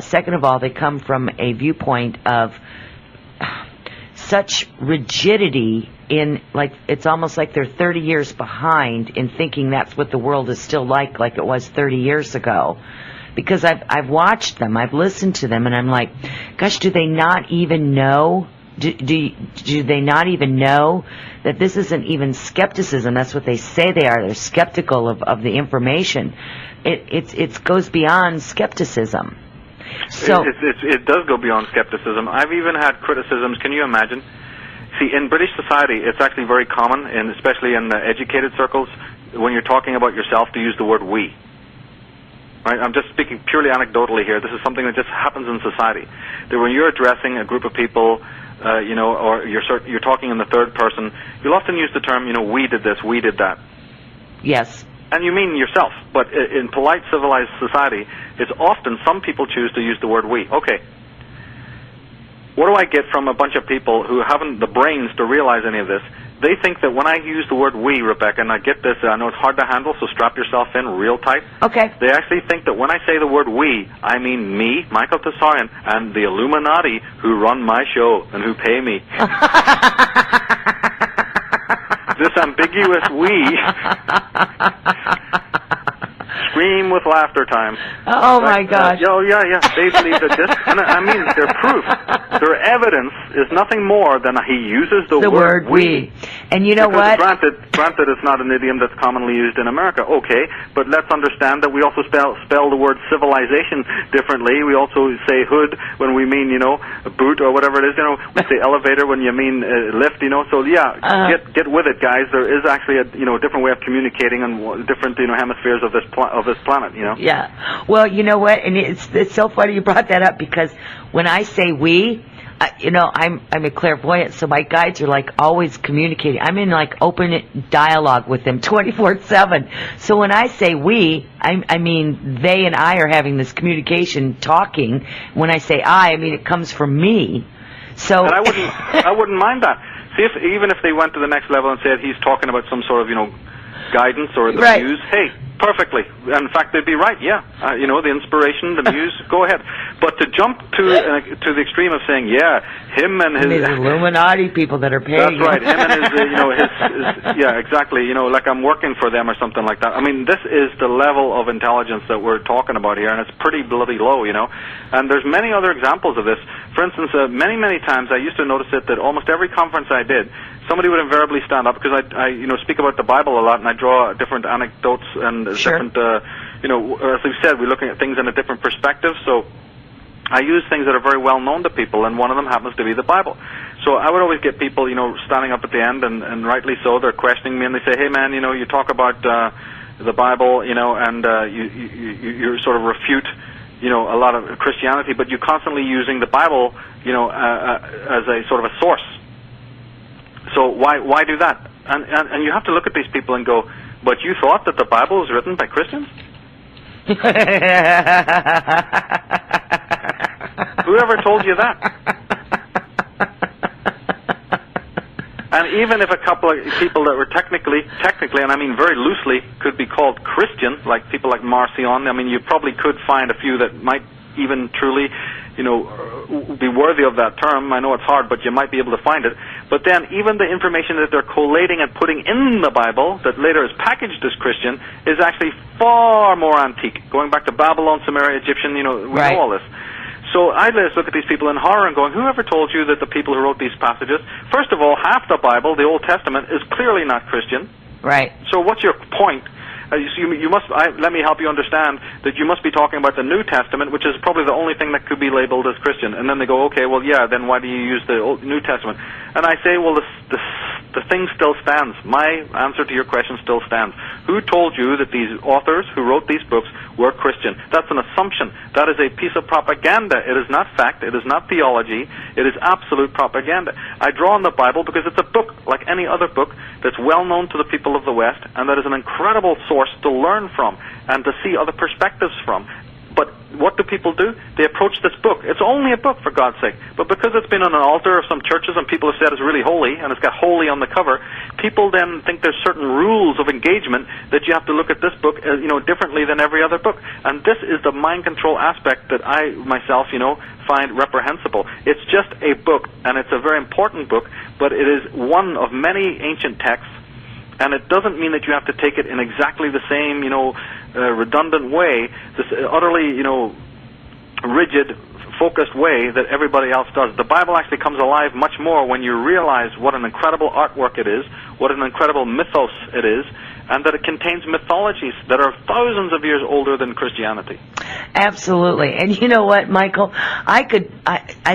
Speaker 3: Second of all, they come from a viewpoint of such rigidity in, like, it's almost like they're 30 years behind in thinking that's what the world is still like it was 30 years ago. Because I've watched them, I've listened to them, and I'm like, gosh, do they not even know? Do they not even know that this isn't even skepticism? That's what they say they are. They're skeptical of the information. It goes beyond skepticism. So
Speaker 2: it does go beyond skepticism. I've even had criticisms. Can you imagine? See, in British society, it's actually very common, and especially in the educated circles, when you're talking about yourself, to use the word we. Right? I'm just speaking purely anecdotally here. This is something that just happens in society. That when you're addressing a group of people, or you're talking in the third person, you'll often use the term, we did this, we did that.
Speaker 3: Yes.
Speaker 2: And you mean yourself, but in polite, civilized society, it's often some people choose to use the word we. Okay. What do I get from a bunch of people who haven't the brains to realize any of this? They think that when I use the word we, Rebecca, and I get this, I know it's hard to handle, so strap yourself in real tight.
Speaker 3: Okay.
Speaker 2: They actually think that when I say the word we, I mean me, Michael Tsarion, and the Illuminati who run my show and who pay me. This ambiguous we scream with laughter time.
Speaker 3: Oh, right? My gosh.
Speaker 2: Yeah. They believe that this, and I mean, their proof, their evidence is nothing more than he uses the word we.
Speaker 3: And you know
Speaker 2: because
Speaker 3: what?
Speaker 2: Granted, it's not an idiom that's commonly used in America. Okay, but let's understand that we also spell the word civilization differently. We also say hood when we mean, a boot or whatever it is. We say elevator when you mean lift. So yeah, get with it, guys. There is actually a different way of communicating on different hemispheres of this planet.
Speaker 3: Yeah. Well, you know what? And it's so funny you brought that up because when I say we, I'm a clairvoyant, so my guides are like always communicating. I'm in like open dialogue with them 24/7. So when I say we, I mean they and I are having this communication, talking. When I say I mean it comes from me. So
Speaker 2: and I wouldn't mind that. See, even if they went to the next level and said he's talking about some sort of guidance or the
Speaker 3: right.
Speaker 2: muse, hey, perfectly. In fact, they'd be right. Yeah, the inspiration, the muse, go ahead. But to jump to the extreme of saying, yeah, him and his
Speaker 3: Illuminati people that are paying.
Speaker 2: That's right. Him and his yeah, exactly. Like I'm working for them or something like that. I mean, this is the level of intelligence that we're talking about here, and it's pretty bloody low, And there's many other examples of this. For instance, many times I used to notice it that almost every conference I did, somebody would invariably stand up because I speak about the Bible a lot, and I draw different anecdotes and different, as we've said, we're looking at things in a different perspective. So I use things that are very well known to people, and one of them happens to be the Bible. So I would always get people, standing up at the end, and rightly so, they're questioning me, and they say, hey man, you talk about the Bible, and you sort of refute, a lot of Christianity, but you're constantly using the Bible, as a sort of a source. So why do that? And you have to look at these people and go, but you thought that the Bible was written by Christians? Whoever told you that? And even if a couple of people that were technically, and I mean very loosely, could be called Christian, like people like Marcion, I mean, you probably could find a few that might even truly, be worthy of that term. I know it's hard, but you might be able to find it. But then even the information that they're collating and putting in the Bible that later is packaged as Christian is actually far more antique, going back to Babylon, Sumeria, Egyptian, we
Speaker 3: right.
Speaker 2: know all this. So I just look at these people in horror and going, whoever told you that the people who wrote these passages, first of all, half the Bible, the Old Testament, is clearly not Christian.
Speaker 3: Right.
Speaker 2: So what's your point? Let me help you understand that you must be talking about the New Testament, which is probably the only thing that could be labeled as Christian. And then they go, okay, well, yeah, then why do you use the New Testament? And I say, well, the thing still stands. My answer to your question still stands. Who told you that these authors who wrote these books were Christian? That's an assumption. That is a piece of propaganda. It is not fact. It is not theology. It is absolute propaganda. I draw on the Bible because it's a book, like any other book, that's well known to the people of the West, and that is an incredible source to learn from and to see other perspectives from. But what do people do? They approach this book. It's only a book, for God's sake. But because it's been on an altar of some churches and people have said it's really holy, and it's got holy on the cover, people then think there's certain rules of engagement that you have to look at this book differently than every other book. And this is the mind control aspect that I, myself, find reprehensible. It's just a book, and it's a very important book, but it is one of many ancient texts. And it doesn't mean that you have to take it in exactly the same, redundant way, this utterly, rigid, focused way that everybody else does. The Bible actually comes alive much more when you realize what an incredible artwork it is, what an incredible mythos it is, and that it contains mythologies that are thousands of years older than Christianity.
Speaker 3: Absolutely. And you know what, Michael? I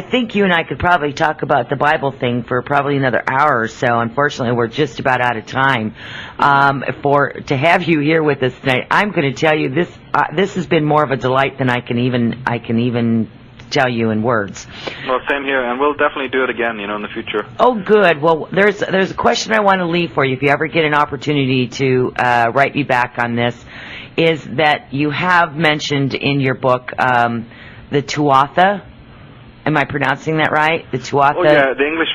Speaker 3: think you and I could probably talk about the Bible thing for probably another hour or so. Unfortunately, we're just about out of time to have you here with us tonight. I'm going to tell you this has been more of a delight than I can even tell you in words.
Speaker 2: Well, same here, and we'll definitely do it again, in the future.
Speaker 3: Oh, good. Well, there's a question I want to leave for you if you ever get an opportunity to write me back on this, is that you have mentioned in your book the Tuatha. Am I pronouncing that right? The Tuatha?
Speaker 2: Oh, yeah, the English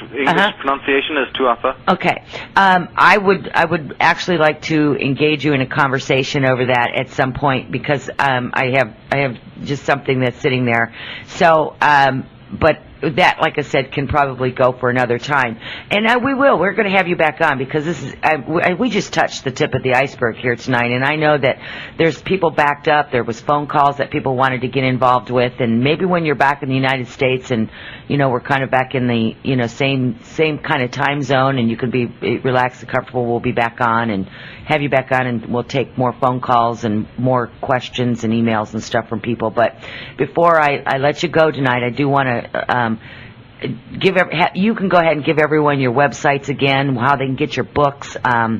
Speaker 2: pronunciation is Tuatha.
Speaker 3: Okay. I would actually like to engage you in a conversation over that at some point, because I have just something that's sitting there. So, but that, like I said, can probably go for another time. And we will. We're going to have you back on, because this is we just touched the tip of the iceberg here tonight. And I know that there's people backed up. There was phone calls that people wanted to get involved with. And maybe when you're back in the United States and, we're kind of back in the, same kind of time zone, and you can be relaxed and comfortable, we'll be back on and have you back on, and we'll take more phone calls and more questions and emails and stuff from people. But before I let you go tonight, I do want to you can go ahead and give everyone your websites again, how they can get your books. I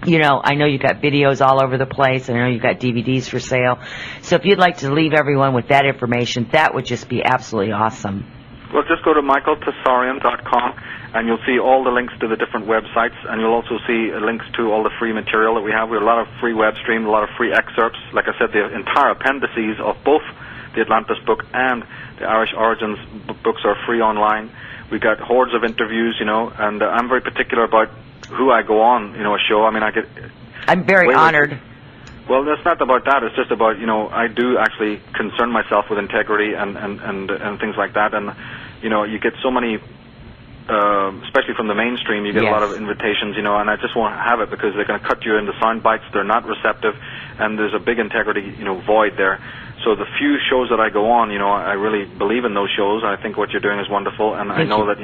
Speaker 3: know you've got videos all over the place. I know you've got DVDs for sale. So if you'd like to leave everyone with that information, that would just be absolutely awesome.
Speaker 2: Well, just go to michaeltsarion.com, and you'll see all the links to the different websites, and you'll also see links to all the free material that we have. We have a lot of free web streams, a lot of free excerpts. Like I said, the entire appendices of both the Atlantis book and the Irish Origins books are free online. We've got hordes of interviews, and I'm very particular about who I go on, a show. I mean,
Speaker 3: I'm very honored.
Speaker 2: Well, it's not about that. It's just about, I do actually concern myself with integrity and things like that. And, you get so many, especially from the mainstream, you get a lot of invitations, and I just won't have it, because they're going to cut you into sound bites. They're not receptive, and there's a big integrity, void there. So the few shows that I go on, I really believe in those shows. I think what you're doing is wonderful, and I know that,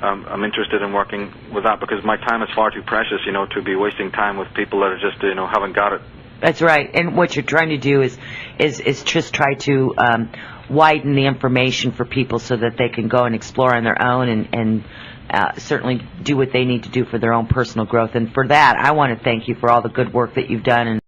Speaker 2: I'm interested in working with that, because my time is far too precious, to be wasting time with people that are just, haven't got it.
Speaker 3: That's right. And what you're trying to do is just try to widen the information for people so that they can go and explore on their own and certainly do what they need to do for their own personal growth. And for that, I want to thank you for all the good work that you've done. And